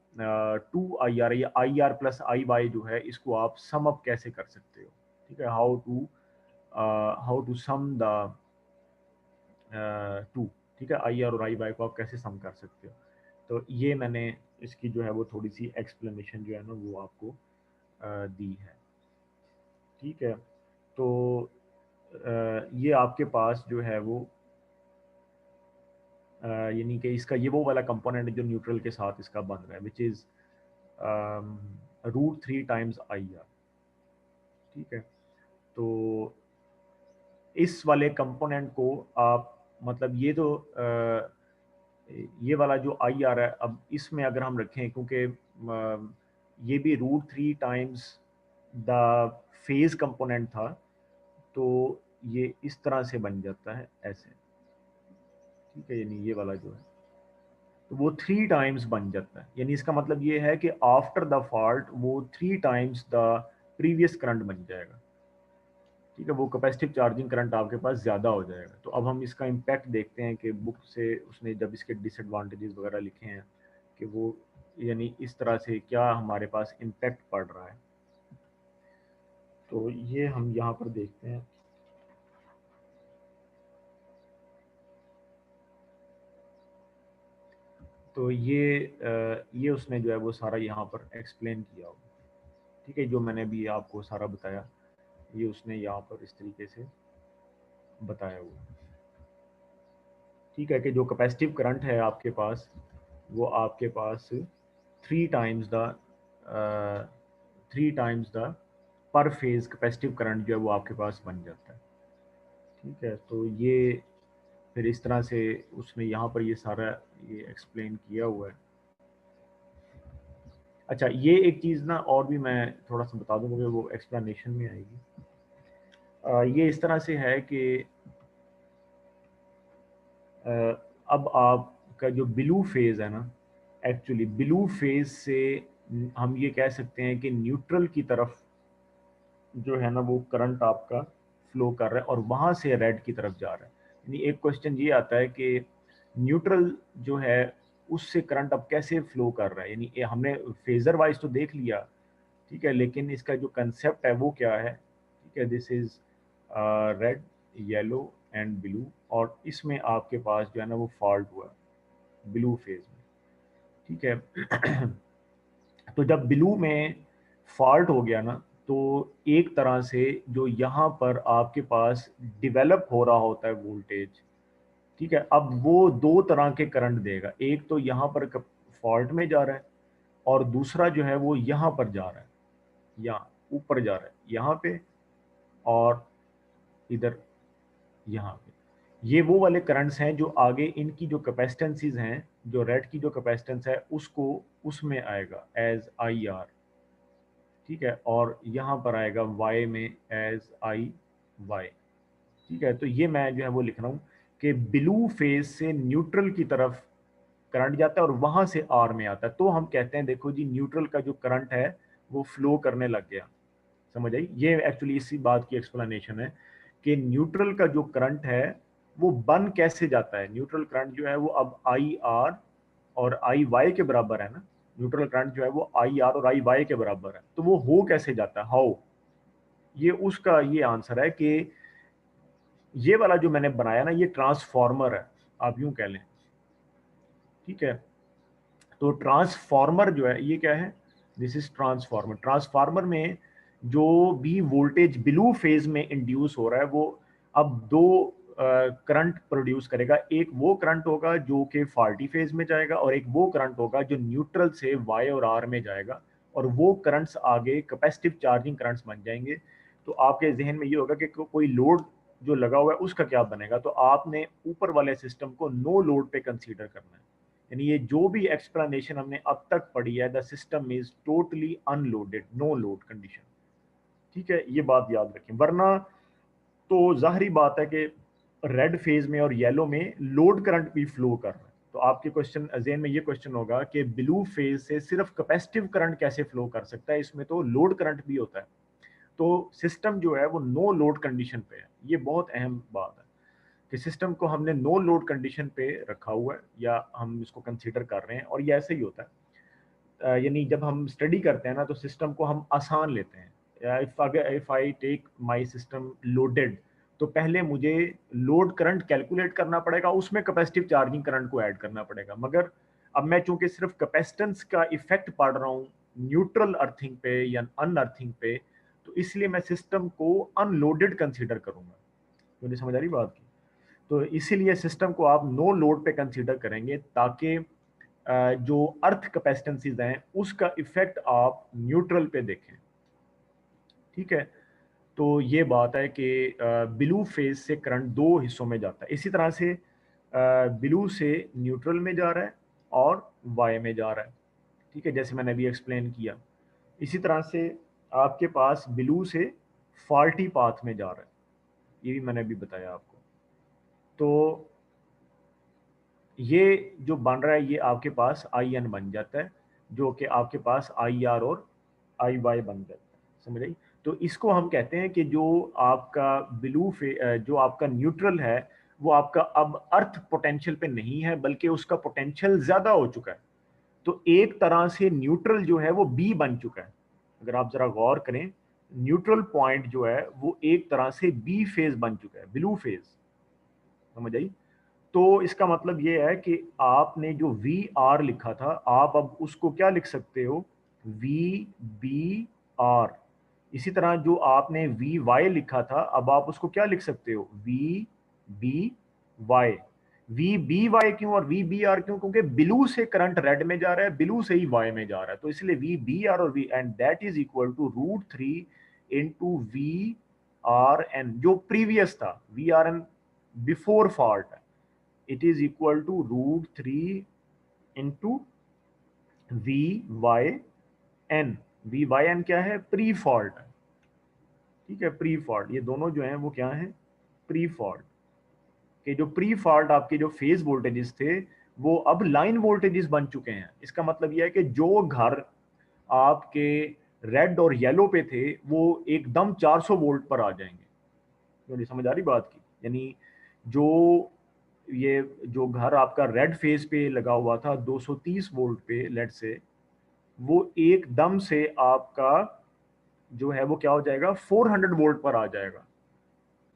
S1: 2 IR या I R plus I Y जो है, इसको आप सम अप कैसे कर सकते हो, ठीक है, how to sum the two, ठीक है, आई आर और आई वाई को आप कैसे सम कर सकते हो। तो ये मैंने इसकी जो है वो थोड़ी सी एक्सप्लेनेशन जो है ना वो आपको दी है, ठीक है। तो ये आपके पास जो है वो यानी कि इसका ये वो वाला कंपोनेंट है जो न्यूट्रल के साथ इसका बन रहा है, which is √3 times I R, ठीक है। तो इस वाले कंपोनेंट को आप मतलब ये तो ये वाला जो आई आर है, अब इसमें अगर हम रखें, क्योंकि ये भी √3 टाइम्स द फेज कंपोनेंट था, तो ये इस तरह से बन जाता है ऐसे, ठीक है, यानी ये वाला जो है तो वो 3 टाइम्स बन जाता है। यानी इसका मतलब ये है कि आफ्टर द फॉल्ट वो 3 टाइम्स द प्रीवियस करंट बन जाएगा, ठीक है, वो कैपेसिटिव चार्जिंग करंट आपके पास ज़्यादा हो जाएगा। तो अब हम इसका इम्पैक्ट देखते हैं कि बुक से उसने जब इसके डिसएडवांटेजेस वगैरह लिखे हैं कि वो यानी इस तरह से क्या हमारे पास इम्पैक्ट पड़ रहा है। तो ये हम यहाँ पर देखते हैं। तो ये उसने जो है वो सारा यहाँ पर एक्सप्लेन किया हो, ठीक है, जो मैंने भी आपको सारा बताया ये उसने यहाँ पर इस तरीके से बताया हुआ, ठीक है, कि जो कैपेसिटिव करंट है आपके पास वो आपके पास 3 times the per phase capacitive current जो है वो आपके पास बन जाता है, ठीक है। तो ये फिर इस तरह से उसने यहाँ पर ये सारा ये एक्सप्लेन किया हुआ है। अच्छा, ये एक चीज़ ना और भी मैं थोड़ा सा बता दूँ क्योंकि वो एक्सप्लेनेशन में आएगी। ये इस तरह से है कि अब आपका जो ब्लू फेज़ है ना, एक्चुअली ब्लू फेज़ से हम ये कह सकते हैं कि न्यूट्रल की तरफ जो है ना वो करंट आपका फ्लो कर रहा है और वहाँ से रेड की तरफ जा रहा है। यानी एक क्वेश्चन ये आता है कि न्यूट्रल जो है उससे करंट अब कैसे फ्लो कर रहा है, यानी ये हमने फेज़र वाइज तो देख लिया, ठीक है, लेकिन इसका जो कंसेप्ट है वो क्या है, ठीक है, this is red, yellow and blue, और इसमें आपके पास जो है ना वो फॉल्ट हुआ ब्लू फेज में, ठीक है। तो जब ब्लू में फॉल्ट हो गया ना, तो एक तरह से जो यहाँ पर आपके पास डेवलप हो रहा होता है वोल्टेज, ठीक है, अब वो दो तरह के करंट देगा। एक तो यहाँ पर फॉल्ट में जा रहा है और दूसरा जो है वो यहाँ पर जा रहा है, यहाँ ऊपर जा रहा है यहाँ पे, और इधर यहाँ पे। ये वो वाले करंट्स हैं जो आगे इनकी जो कैपेसिटेंसीज हैं, जो रेड की जो कैपेसिटेंस है उसको उसमें आएगा एज आई आर, ठीक है, और यहाँ पर आएगा वाई में एज आई वाई, ठीक है। तो ये मैं जो है वो लिख रहा हूँ कि ब्लू फेज से न्यूट्रल की तरफ करंट जाता है और वहां से आर में आता है, तो हम कहते हैं देखो जी न्यूट्रल का जो करंट है वो फ्लो करने लग गया। समझ आई? ये एक्चुअली इसी बात की एक्सप्लेनेशन है कि न्यूट्रल का जो करंट है वो बन कैसे जाता है। न्यूट्रल करंट जो है वो अब आई आर और आई वाई के बराबर है ना, न्यूट्रल करंट जो है वो आई आर और आई वाई के बराबर है, तो वो हो कैसे जाता है, हाउ, ये उसका ये आंसर है कि ये वाला जो मैंने बनाया ना ये ट्रांसफॉर्मर है, आप यूं कह लें, ठीक है। तो ट्रांसफॉर्मर जो है ये क्या है, दिस इज ट्रांसफॉर्मर। ट्रांसफॉर्मर में जो भी वोल्टेज ब्लू फेज में इंड्यूस हो रहा है वो अब दो करंट प्रोड्यूस करेगा। एक वो करंट होगा जो कि फॉल्टी फेज में जाएगा और एक वो करंट होगा जो न्यूट्रल से वाई और आर में जाएगा, और वो करंट्स आगे कैपेसिटिव चार्जिंग करंट्स बन जाएंगे। तो आपके जहन में ये होगा कि कोई लोड जो लगा हुआ है उसका क्या बनेगा, तो आपने ऊपर वाले सिस्टम को नो लोड पे कंसीडर करना है, यानी ये जो भी एक्सप्लेनेशन हमने अब तक पढ़ी है, the system is totally unloaded, no load condition. ठीक है, ये बात याद रखें, वरना तो जाहिर बात है कि रेड फेज में और येलो में लोड करंट भी फ्लो कर रहा है। तो आपके क्वेश्चन जेन में ये क्वेश्चन होगा कि ब्लू फेज से सिर्फ कैपेसिटिव करंट कैसे फ्लो कर सकता है, इसमें तो लोड करंट भी होता है। तो सिस्टम जो है वो नो लोड कंडीशन पे है। ये बहुत अहम बात है कि सिस्टम को हमने नो लोड कंडीशन पे रखा हुआ है, या हम इसको कंसीडर कर रहे हैं, और ये ऐसे ही होता है। यानी जब हम स्टडी करते हैं ना, तो सिस्टम को हम आसान लेते हैं। If I take my system loaded, तो पहले मुझे लोड करंट कैलकुलेट करना पड़ेगा, उसमें कैपेसिटिव चार्जिंग करंट को ऐड करना पड़ेगा। मगर अब मैं चूंकि सिर्फ कैपेसिटेंस का इफेक्ट पढ़ रहा हूँ न्यूट्रल अर्थिंग पे या अन अर्थिंग पे, तो इसलिए मैं सिस्टम को अनलोडेड कंसीडर करूंगा। मुझे समझ आ रही बात की? तो इसीलिए सिस्टम को आप नो लोड पे कंसीडर करेंगे, ताकि जो अर्थ कैपेसिटेंसीज हैं उसका इफेक्ट आप न्यूट्रल पे देखें। ठीक है, तो ये बात है कि ब्लू फेज से करंट दो हिस्सों में जाता है। इसी तरह से ब्लू से न्यूट्रल में जा रहा है और वाई में जा रहा है। ठीक है, जैसे मैंने अभी एक्सप्लेन किया। इसी तरह से आपके पास ब्लू से फॉल्टी पाथ में जा रहा है, ये भी मैंने अभी बताया आपको। तो ये जो बन रहा है, ये आपके पास आई एन बन जाता है, जो कि आपके पास आई आर और आई वाई बन जाता है। समझ आई? तो इसको हम कहते हैं कि जो आपका जो आपका न्यूट्रल है, वो आपका अब अर्थ पोटेंशियल पे नहीं है, बल्कि उसका पोटेंशियल ज्यादा हो चुका है। तो एक तरह से न्यूट्रल जो है वो बी बन चुका है। अगर आप जरा गौर करें, न्यूट्रल पॉइंट जो है वो एक तरह से बी फेज बन चुका है, ब्लू फेज। समझ आई? तो इसका मतलब ये है कि आपने जो वी आर लिखा था, आप अब उसको क्या लिख सकते हो, वी बी आर। इसी तरह जो आपने वी वाई लिखा था, अब आप उसको क्या लिख सकते हो, V B Y. V B Y क्यों और वी बी आर क्यों? क्योंकि ब्लू से करंट रेड में जा रहा है, ब्लू से ही वाई में जा रहा है, तो इसलिए वी बी आर और V and that is equal to √3 into V R N, जो प्रीवियस था V R N before fault है। it is equal to √3 into V Y N. V Y N क्या है? Pre fault. ठीक है, प्री फॉल्ट, ये दोनों जो हैं वो क्या हैं? प्री फॉल्ट के। जो प्री फॉल्ट आपके जो फेज वोल्टेजेस थे, वो अब लाइन वोल्टेजेस बन चुके हैं। इसका मतलब यह है कि जो घर आपके रेड और येलो पे थे, वो एकदम 400 वोल्ट पर आ जाएंगे। तो समझ आ रही बात की? यानी जो ये जो घर आपका रेड फेज पे लगा हुआ था 230 वोल्ट पे लेट से, वो एकदम से आपका जो है वो क्या हो जाएगा, 400 वोल्ट पर आ जाएगा।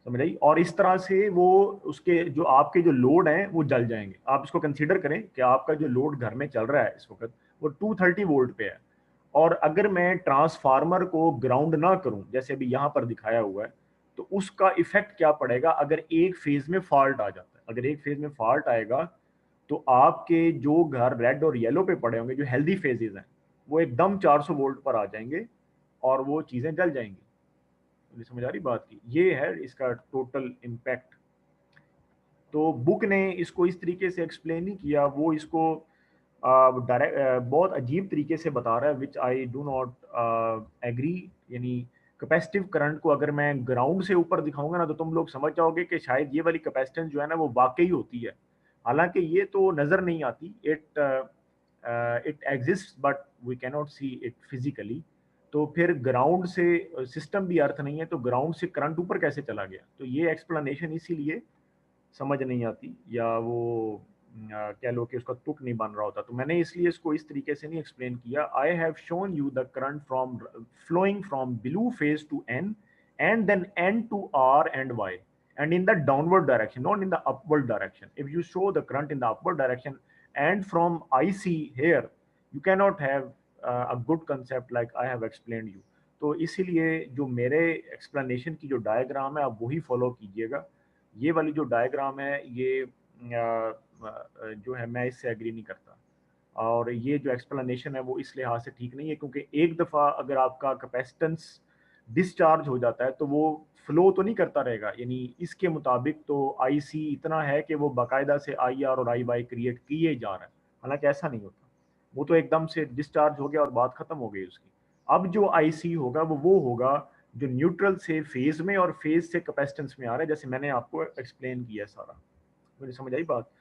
S1: समझ आई? और इस तरह से वो उसके जो आपके जो लोड हैं वो जल जाएंगे। आप इसको कंसीडर करें कि आपका जो लोड घर में चल रहा है इस वक्त, वो 230 वोल्ट पे है। और अगर मैं ट्रांसफार्मर को ग्राउंड ना करूं, जैसे अभी यहाँ पर दिखाया हुआ है, तो उसका इफेक्ट क्या पड़ेगा अगर एक फेज में फॉल्ट आ जाता है? अगर एक फेज में फॉल्ट आएगा, तो आपके जो घर रेड और येलो पे पड़े होंगे, जो हेल्दी फेजेस हैं, वो एकदम 400 वोल्ट पर आ जाएंगे और वो चीजें जल जाएंगी। मुझे समझ आ रही बात की? ये है इसका टोटल इम्पैक्ट। तो बुक ने इसको इस तरीके से एक्सप्लेन नहीं किया, वो इसको डायरेक्ट बहुत अजीब तरीके से बता रहा है, विच आई डू नॉट एग्री। यानी कैपेसिटिव करंट को अगर मैं ग्राउंड से ऊपर दिखाऊंगा ना, तो तुम लोग समझ जाओगे कि शायद ये वाली कैपेसिटेंस जो है ना वो वाकई होती है। हालांकि ये तो नज़र नहीं आती, it exist but we cannot see it physically. तो फिर ग्राउंड से सिस्टम भी अर्थ नहीं है, तो ग्राउंड से करंट ऊपर कैसे चला गया? तो ये एक्सप्लेनेशन इसीलिए समझ नहीं आती, या वो कह लो कि उसका तुक नहीं बन रहा होता। तो मैंने इसलिए इसको इस तरीके से नहीं एक्सप्लेन किया। I have shown you the current from flowing from blue phase to N, and then N to R and Y, and in the downward direction, not in the upward direction. If you show the current in the upward direction and from IC here, you cannot have a good concept like I have explained you. तो इसीलिए जो मेरे एक्सप्लेनेशन की जो डायग्राम है, आप वही फॉलो कीजिएगा। ये वाली जो डायग्राम है, ये जो है मैं इससे एग्री नहीं करता। और ये जो एक्सप्लेनेशन है वो इस लिहाज से ठीक नहीं है, क्योंकि एक दफ़ा अगर आपका कैपेसिटेंस डिस्चार्ज हो जाता है, तो वो फ्लो तो नहीं करता रहेगा। यानी इसके मुताबिक तो आईसी इतना है कि वो बाकायदा से आई आर और आई वाई क्रिएट किए जा रहा है। हालांकि ऐसा नहीं होता, वो तो एकदम से डिस्चार्ज हो गया और बात खत्म हो गई उसकी। अब जो आईसी होगा वो होगा जो न्यूट्रल से फेज में और फेज से कैपेसिटेंस में आ रहा है, जैसे मैंने आपको एक्सप्लेन किया सारा। मुझे समझ आई बात।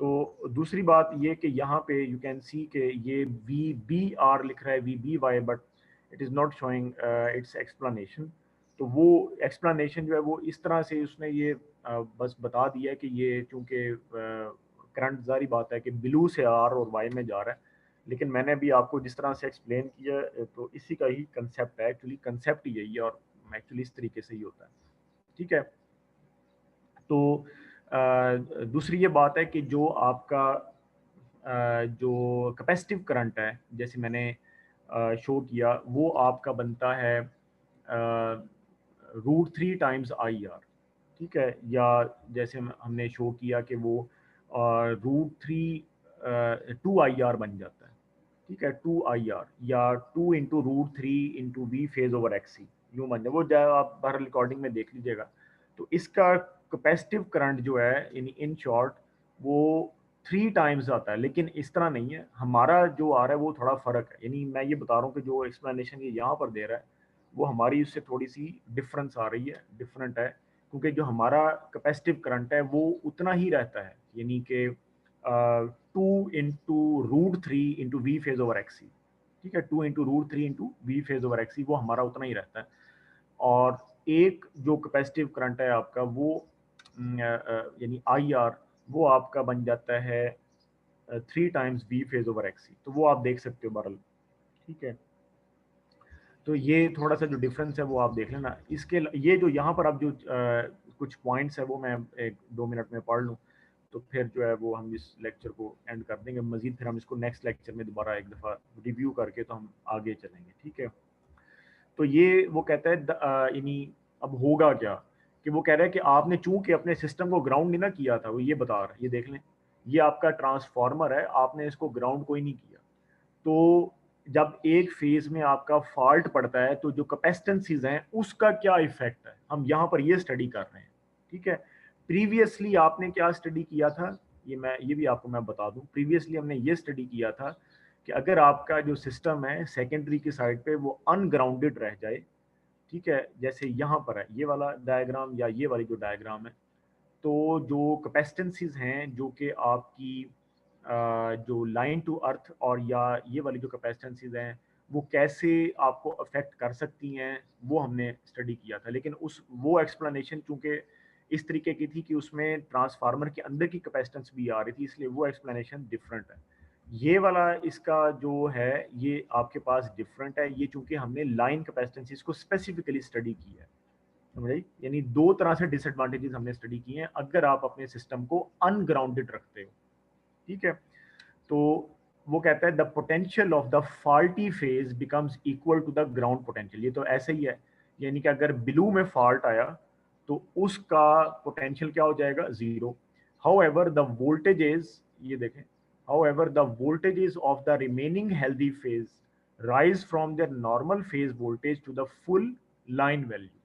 S1: तो दूसरी बात ये कि यहाँ पे यू कैन सी कि ये वी बी आर लिख रहा है V B Y, but it is not showing its explanation. तो वो एक्सप्लेनेशन जो है वो इस तरह से उसने ये बस बता दिया है कि ये चूँकि करंट, जारी बात है कि ब्लू से आर और वाई में जा रहा है, लेकिन मैंने अभी आपको जिस तरह से एक्सप्लेन किया तो इसी का ही कंसेप्ट है, एक्चुअली कंसेप्ट ही यही है और एक्चुअली इस तरीके से ही होता है। ठीक है। तो दूसरी ये बात है कि जो आपका जो कैपेसिटिव करंट है, जैसे मैंने शो किया, वो आपका बनता है √3 आई आर। ठीक है, या जैसे हमने शो किया कि वो √2 आई आर बन जाता है। ठीक है, 2 आई आर या 2 × √3 × V फेज ओवर एक्सी यूँ बन जाए, वो जो आप बाहर रिकॉर्डिंग में देख लीजिएगा। तो इसका कैपेसिटिव करंट जो है इन इन शॉर्ट वो 3 टाइम्स आता है, लेकिन इस तरह नहीं है। हमारा जो आ रहा है वो थोड़ा फ़र्क है, यानी मैं ये बता रहा हूँ कि जो एक्सप्लेनेशन ये यहाँ पर दे रहा है वो हमारी उससे थोड़ी सी डिफरेंस आ रही है, डिफरेंट है, क्योंकि जो हमारा कैपेसिटिव करंट है वो उतना ही रहता है, यानी कि 2 × √3 × V फेज ओवर एक्सी। ठीक है, 2 × √3 × V फेज ओवर एक्सी वो हमारा उतना ही रहता है। और एक जो कैपेसिटिव करंट है आपका वो यानी आई आर, वो आपका बन जाता है 3 times V phase over X C. तो वो आप देख सकते हो बरल। ठीक है, तो ये थोड़ा सा जो डिफरेंस है वो आप देख लेना। इसके ये जो यहाँ पर अब जो कुछ पॉइंट्स है वो मैं 1-2 मिनट में पढ़ लूँ, तो फिर जो है वो हम इस लेक्चर को एंड कर देंगे। मजीद फिर हम इसको नेक्स्ट लेक्चर में दोबारा एक दफ़ा रिव्यू करके तो हम आगे चलेंगे। ठीक है। तो ये वो कहता है यानी अब होगा क्या, कि वो कह रहा है कि आपने चूंकि अपने सिस्टम को ग्राउंड नहीं ना किया था, वो ये बता रहा है, ये देख लें, ये आपका ट्रांसफार्मर है, आपने इसको ग्राउंड कोई नहीं किया। तो जब एक फेज में आपका फॉल्ट पड़ता है तो जो कैपेसिटेंसीज हैं उसका क्या इफेक्ट है, हम यहाँ पर ये स्टडी कर रहे हैं। ठीक है। प्रीवियसली आपने क्या स्टडी किया था, ये भी आपको मैं बता दूं। प्रीवियसली हमने ये स्टडी किया था कि अगर आपका जो सिस्टम है सेकेंडरी की साइड पे वो अनग्राउंडेड रह जाए, ठीक है, जैसे यहाँ पर है ये वाला डायग्राम या ये वाली जो डायग्राम है, तो जो कैपेसिटेंसीज हैं जो कि आपकी जो लाइन टू अर्थ और या ये वाली जो कैपेसिटेंसीज हैं वो कैसे आपको अफेक्ट कर सकती हैं, वो हमने स्टडी किया था। लेकिन उस वो एक्सप्लेनेशन चूंकि इस तरीके की थी कि उसमें ट्रांसफार्मर के अंदर की कैपेसिटेंस भी आ रही थी, इसलिए वो एक्सप्लेनेशन डिफरेंट है। ये वाला इसका जो है ये आपके पास डिफरेंट है, ये चूंकि हमने लाइन कैपेसिटेंसीज को स्पेसिफिकली स्टडी की है। समझ आई? यानी दो तरह से डिसएडवांटेजेस हमने स्टडी किए हैं अगर आप अपने सिस्टम को अनग्राउंडेड रखते हो। ठीक है। तो वो कहता है the potential of the faulty phase becomes equal to the ground potential. ये तो ऐसे ही है, यानी कि अगर ब्लू में फॉल्ट आया तो उसका पोटेंशियल क्या हो जाएगा, जीरो। हाउएवर द वोल्टेजेस, ये देखें, however the voltages of the remaining healthy phase rise from their normal phase voltage to the full line value.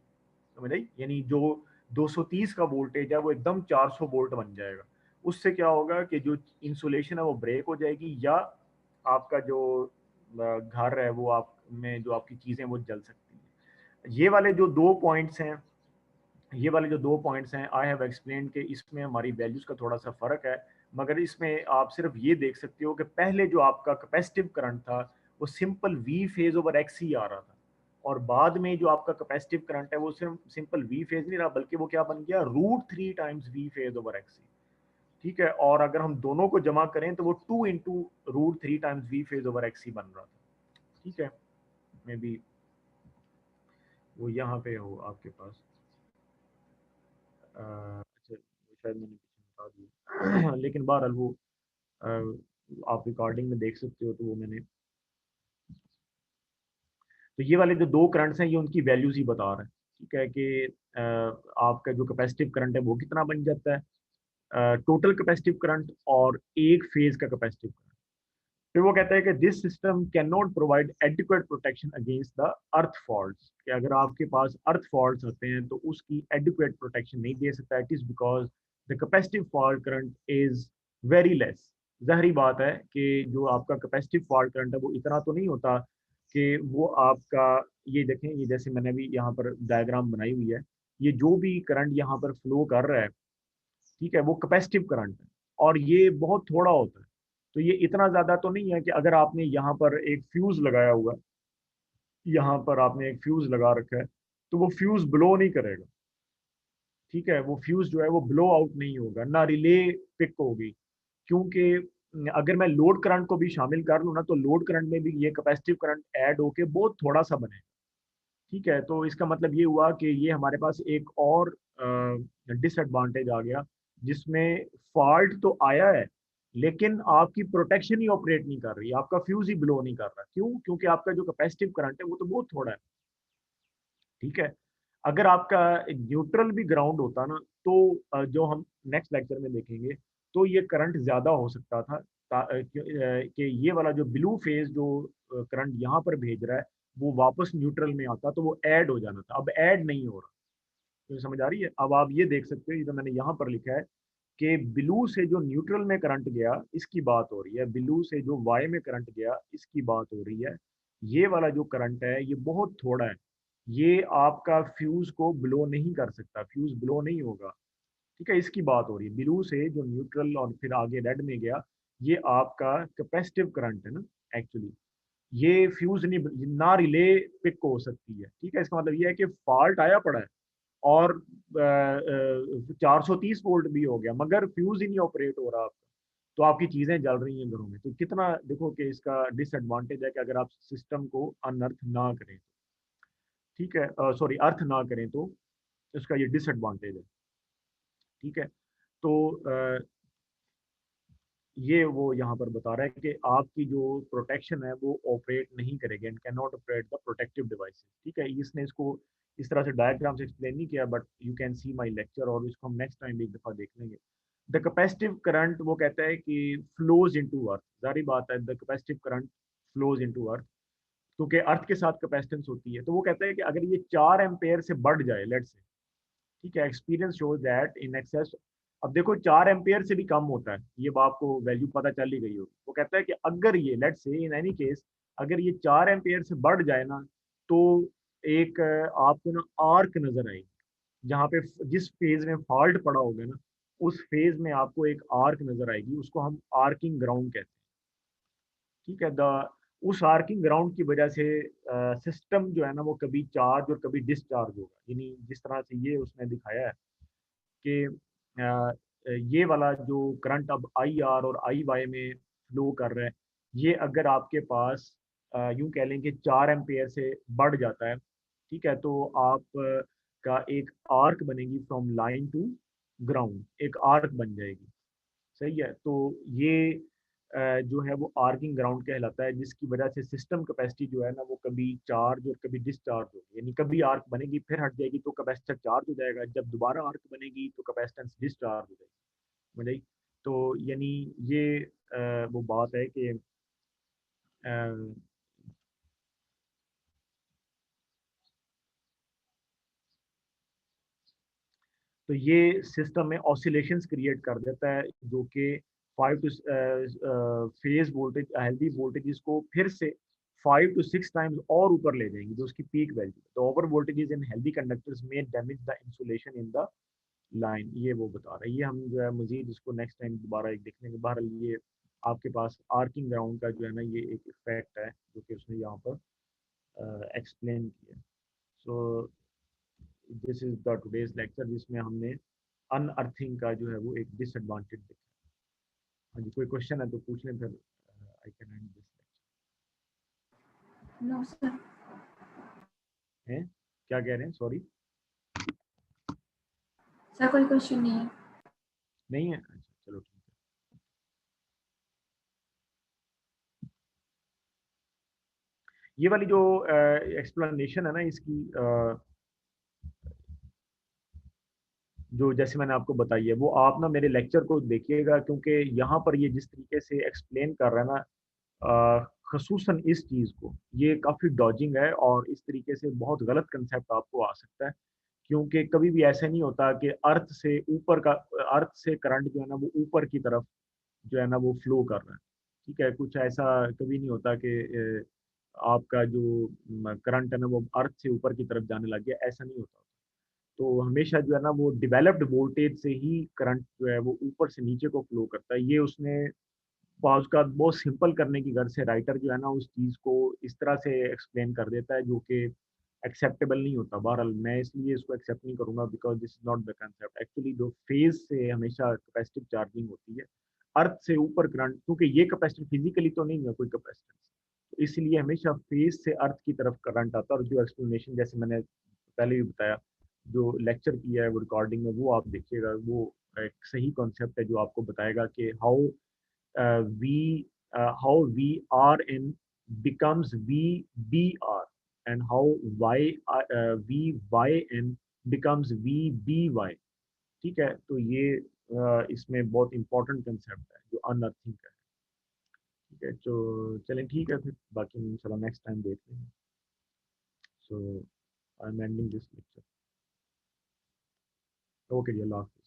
S1: समझ आई? यानी जो 230 का वोल्टेज है वो एकदम 400 वोल्ट बन जाएगा। उससे क्या होगा कि जो इंसुलेशन है वो ब्रेक हो जाएगी, या आपका जो घर है वो आप में जो आपकी चीज़ें वो जल सकती हैं। ये वाले जो दो पॉइंट्स हैं, ये वाले जो दो पॉइंट्स हैं, आई हैव एक्सप्लेन कि इसमें हमारी वैल्यूज़ का थोड़ा सा फ़र्क है, मगर इसमें आप सिर्फ ये देख सकते हो कि पहले जो आपका कैपेसिटिव करंट था वो simple V phase over X ही आ रहा था, और बाद में जो आपका कैपेसिटिव करंट है वो सिर्फ सिंपल वी फेज नहीं रहा, बल्कि वो क्या बन गया, √3 times V phase over X C. ठीक है, और अगर हम दोनों को जमा करें तो वो 2 × √3 times V phase over X C बन रहा था। ठीक है, मे बी वो यहाँ पे हो आपके पास। अच्छा, शायद मैंने पीछे बता दिया लेकिन बहरहाल वो अ, आप रिकॉर्डिंग में देख सकते हो, तो वो मैंने, तो ये वाले जो दो करंट्स हैं ये उनकी वैल्यूज ही बता रहे हैं। ठीक है, कि आपका जो कैपेसिटिव करंट है वो कितना बन जाता है, टोटल कैपेसिटिव करंट और एक फेज का कैपेसिटिव करंट। फिर वो कहता है कि this system can not provide adequate protection against the earth faults, कि अगर आपके पास अर्थ फॉल्ट्स आते हैं तो उसकी एडिक्वेट प्रोटेक्शन नहीं दे सकता। It is because the capacitive fault current is very less. ज़ाहिरी बात है कि जो आपका कैपेसिटिव फॉल्ट करंट है वो इतना तो नहीं होता कि वो आपका, ये देखें, ये जैसे मैंने अभी यहाँ पर डायग्राम बनाई हुई है, ये जो भी करंट यहाँ पर फ्लो कर रहा है, ठीक है, वो कैपेसिटिव करंट है और ये बहुत थोड़ा होता है। तो ये इतना ज़्यादा तो नहीं है कि अगर आपने यहाँ पर एक फ्यूज़ लगाया हुआ है, यहाँ पर आपने एक फ्यूज़ लगा रखा है, तो वो फ्यूज़ ब्लो नहीं करेगा, ठीक है, वो फ्यूज़ जो है वो ब्लो आउट नहीं होगा, ना रिले पिक होगी, क्योंकि अगर मैं लोड करंट को भी शामिल कर लूँ ना, तो लोड करंट में भी ये कैपेसिटिव करंट ऐड होके बहुत थोड़ा सा बने, ठीक है। तो इसका मतलब ये हुआ कि ये हमारे पास एक और डिसएडवांटेज आ गया, जिसमें फॉल्ट तो आया है लेकिन आपकी प्रोटेक्शन ही ऑपरेट नहीं कर रही, आपका फ्यूज ही ब्लो नहीं कर रहा। क्यों? क्योंकि आपका जो कैपेसिटिव करंट है वो तो बहुत थोड़ा है, ठीक है। अगर आपका न्यूट्रल भी ग्राउंड होता ना, तो जो हम नेक्स्ट लेक्चर में देखेंगे, तो ये करंट ज्यादा हो सकता था, कि ये वाला जो ब्लू फेज जो करंट यहाँ पर भेज रहा है वो वापस न्यूट्रल में आता तो वो ऐड हो जाना था, अब ऐड नहीं हो रहा। तो समझ आ रही है? अब आप ये देख सकते हो, ये जो मैंने यहाँ पर लिखा है कि ब्लू से जो न्यूट्रल में करंट गया इसकी बात हो रही है, ब्लू से जो वाई में करंट गया इसकी बात हो रही है। ये वाला जो करंट है ये बहुत थोड़ा है, ये आपका फ्यूज को ब्लो नहीं कर सकता, फ्यूज ब्लो नहीं होगा, ठीक है। इसकी बात हो रही है ब्लू से जो न्यूट्रल और फिर आगे रेड में गया, ये आपका कैपेसिटिव करंट है ना एक्चुअली। ये फ्यूज नहीं, ना रिले पिक हो सकती है, ठीक है। इसका मतलब ये है कि फॉल्ट आया पड़ा है और 430 वोल्ट भी हो गया मगर फ्यूज ही नहीं ऑपरेट हो रहा आपका, तो आपकी चीजें जल रही हैं घरों में। तो कितना देखो कि इसका डिसएडवांटेज है कि अगर आप सिस्टम को अनअर्थ ना करें, ठीक है, सॉरी अर्थ ना करें, तो इसका ये डिसएडवांटेज है, ठीक है। तो ये वो यहाँ पर बता रहा है कि आपकी जो प्रोटेक्शन है वो ऑपरेट नहीं करेगी and can not operate the protective devices, ठीक है। इसने इसको इस तरह से डायग्राम से एक्सप्लेन नहीं किया, but you can see my lecture और इसको हम नेक्स्ट टाइम एक दफा देख लेंगे। द कैपेसिटिव करंट वो कहता है कि फ्लोज इनटू अर्थ, जारी बात है, the capacitive current flows into earth, क्योंकि अर्थ के साथ कैपेसिटेंस होती है। तो वो कहता है कि अगर ये 4 एम्पेयर से बढ़ जाए, लेट से, ठीक है, experience shows that in excess, अब देखो 4 एम्पेयर से भी कम होता है, ये आपको वैल्यू पता चल ही गई होगी। वो कहता है कि अगर ये लेट से इन एनी केस अगर ये 4 एम्पेयर से बढ़ जाए ना, तो एक आपको ना आर्क नजर आएगी, जहाँ पे जिस फेज में फॉल्ट पड़ा होगा ना, उस फेज में आपको एक आर्क नजर आएगी, उसको हम आर्किंग ग्राउंड कहते हैं, ठीक है। द उस आर्किंग ग्राउंड की वजह से सिस्टम जो है ना वो कभी चार्ज और कभी डिस्चार्ज होगा, यानी जिस तरह से ये उसने दिखाया है कि ये वाला जो करंट अब आई आर और आई वाई में फ्लो कर रहा है, ये अगर आपके पास यूं कह लें कि 4 एम्पेयर से बढ़ जाता है, ठीक है, तो आप का एक आर्क बनेगी फ्रॉम लाइन टू ग्राउंड, एक आर्क बन जाएगी, सही है। तो ये जो है वो आर्किंग ग्राउंड कहलाता है, जिसकी वजह से सिस्टम कैपेसिटी जो है ना वो कभी चार्ज और कभी डिस्चार्ज होगी, यानी कभी आर्क बनेगी फिर हट जाएगी तो कैपेसिटर चार्ज हो जाएगा, जब दोबारा आर्क बनेगी तो कैपेसिटेंस डिस्चार्ज हो जाएगी, समझ आई? तो यानी ये वो बात है कि अ, तो ये सिस्टम में ऑसिलेशंस क्रिएट कर देता है, जो कि 5 two phase voltage, healthy voltage को फिर से 5 to 6 टाइम्स और ऊपर ले जाएंगी, जो उसकी पीक वैल्यू। तो over voltages in healthy conductors में damage the insulation in the line, ये वो बता रहा है। ये हम जो है मजीद इसको नेक्स्ट टाइम दोबारा एक देखने के, बहरहाल ये आपके पास आर्किंग ग्राउंड का जो है ना ये एक इफेक्ट है जो कि उसने यहाँ पर एक्सप्लेन किया। सो this is the today's lecture, जिसमें हमने अनअर्थिंग का जो है वो एक डिसएडवांटेज देखा। हाँ जी, कोई क्वेश्चन है तो पूछ लें, फिर I can and this
S2: no sir.
S1: Lecture. हैं? क्या कह रहे हैं? सॉरी,
S2: सर कोई क्वेश्चन नहीं है।
S1: नहीं है? अच्छा चलो ठीक है। ये वाली जो एक्सप्लेनेशन है ना इसकी, जो जैसे मैंने आपको बताई है, वो आप ना मेरे लेक्चर को देखिएगा, क्योंकि यहाँ पर ये जिस तरीके से एक्सप्लेन कर रहा है ना, खसूसन इस चीज़ को, ये काफ़ी डॉजिंग है और इस तरीके से बहुत गलत कंसेप्ट आपको आ सकता है। क्योंकि कभी भी ऐसा नहीं होता कि अर्थ से ऊपर का, अर्थ से करंट जो है ना वो ऊपर की तरफ जो है ना वो फ्लो कर रहा है। ठीक है, कुछ ऐसा कभी नहीं होता कि आपका जो करंट है ना वो अर्थ से ऊपर की तरफ जाने लग गया, ऐसा नहीं होता। तो हमेशा जो है ना वो डेवलप्ड वोल्टेज से ही करंट जो है वो ऊपर से नीचे को फ्लो करता है। ये उसने उसका बहुत सिंपल करने की गर्ज से राइटर जो है ना उस चीज़ को इस तरह से एक्सप्लेन कर देता है जो कि एक्सेप्टेबल नहीं होता। बहरहाल मैं इसलिए इसको एक्सेप्ट नहीं करूंगा, because this is not the concept. Actually जो फेज से हमेशा कैपेसिटिव चार्जिंग होती है, अर्थ से ऊपर करंट, क्योंकि ये कैपेसिटर फिजिकली तो नहीं है कोई कैपेसिटर, तो इसलिए हमेशा फेज से अर्थ की तरफ करंट आता है। और जो एक्सप्लेनेशन जैसे मैंने पहले भी बताया, जो लेक्चर किया है वो रिकॉर्डिंग में, वो आप देखिएगा, वो एक सही कॉन्सेप्ट है जो आपको बताएगा कि how V how VRN becomes VBR, and how VYN becomes VBY। ठीक है, तो ये इसमें बहुत इंपॉर्टेंट कंसेप्ट है जो अनअर्थिंग का है। ठीक है, तो चलें ठीक है, फिर बाकी इंशाल्लाह नेक्स्ट टाइम देख लेंगे। So I am ending this lecture. Okay जी, अल्लाह हाफ़िज़।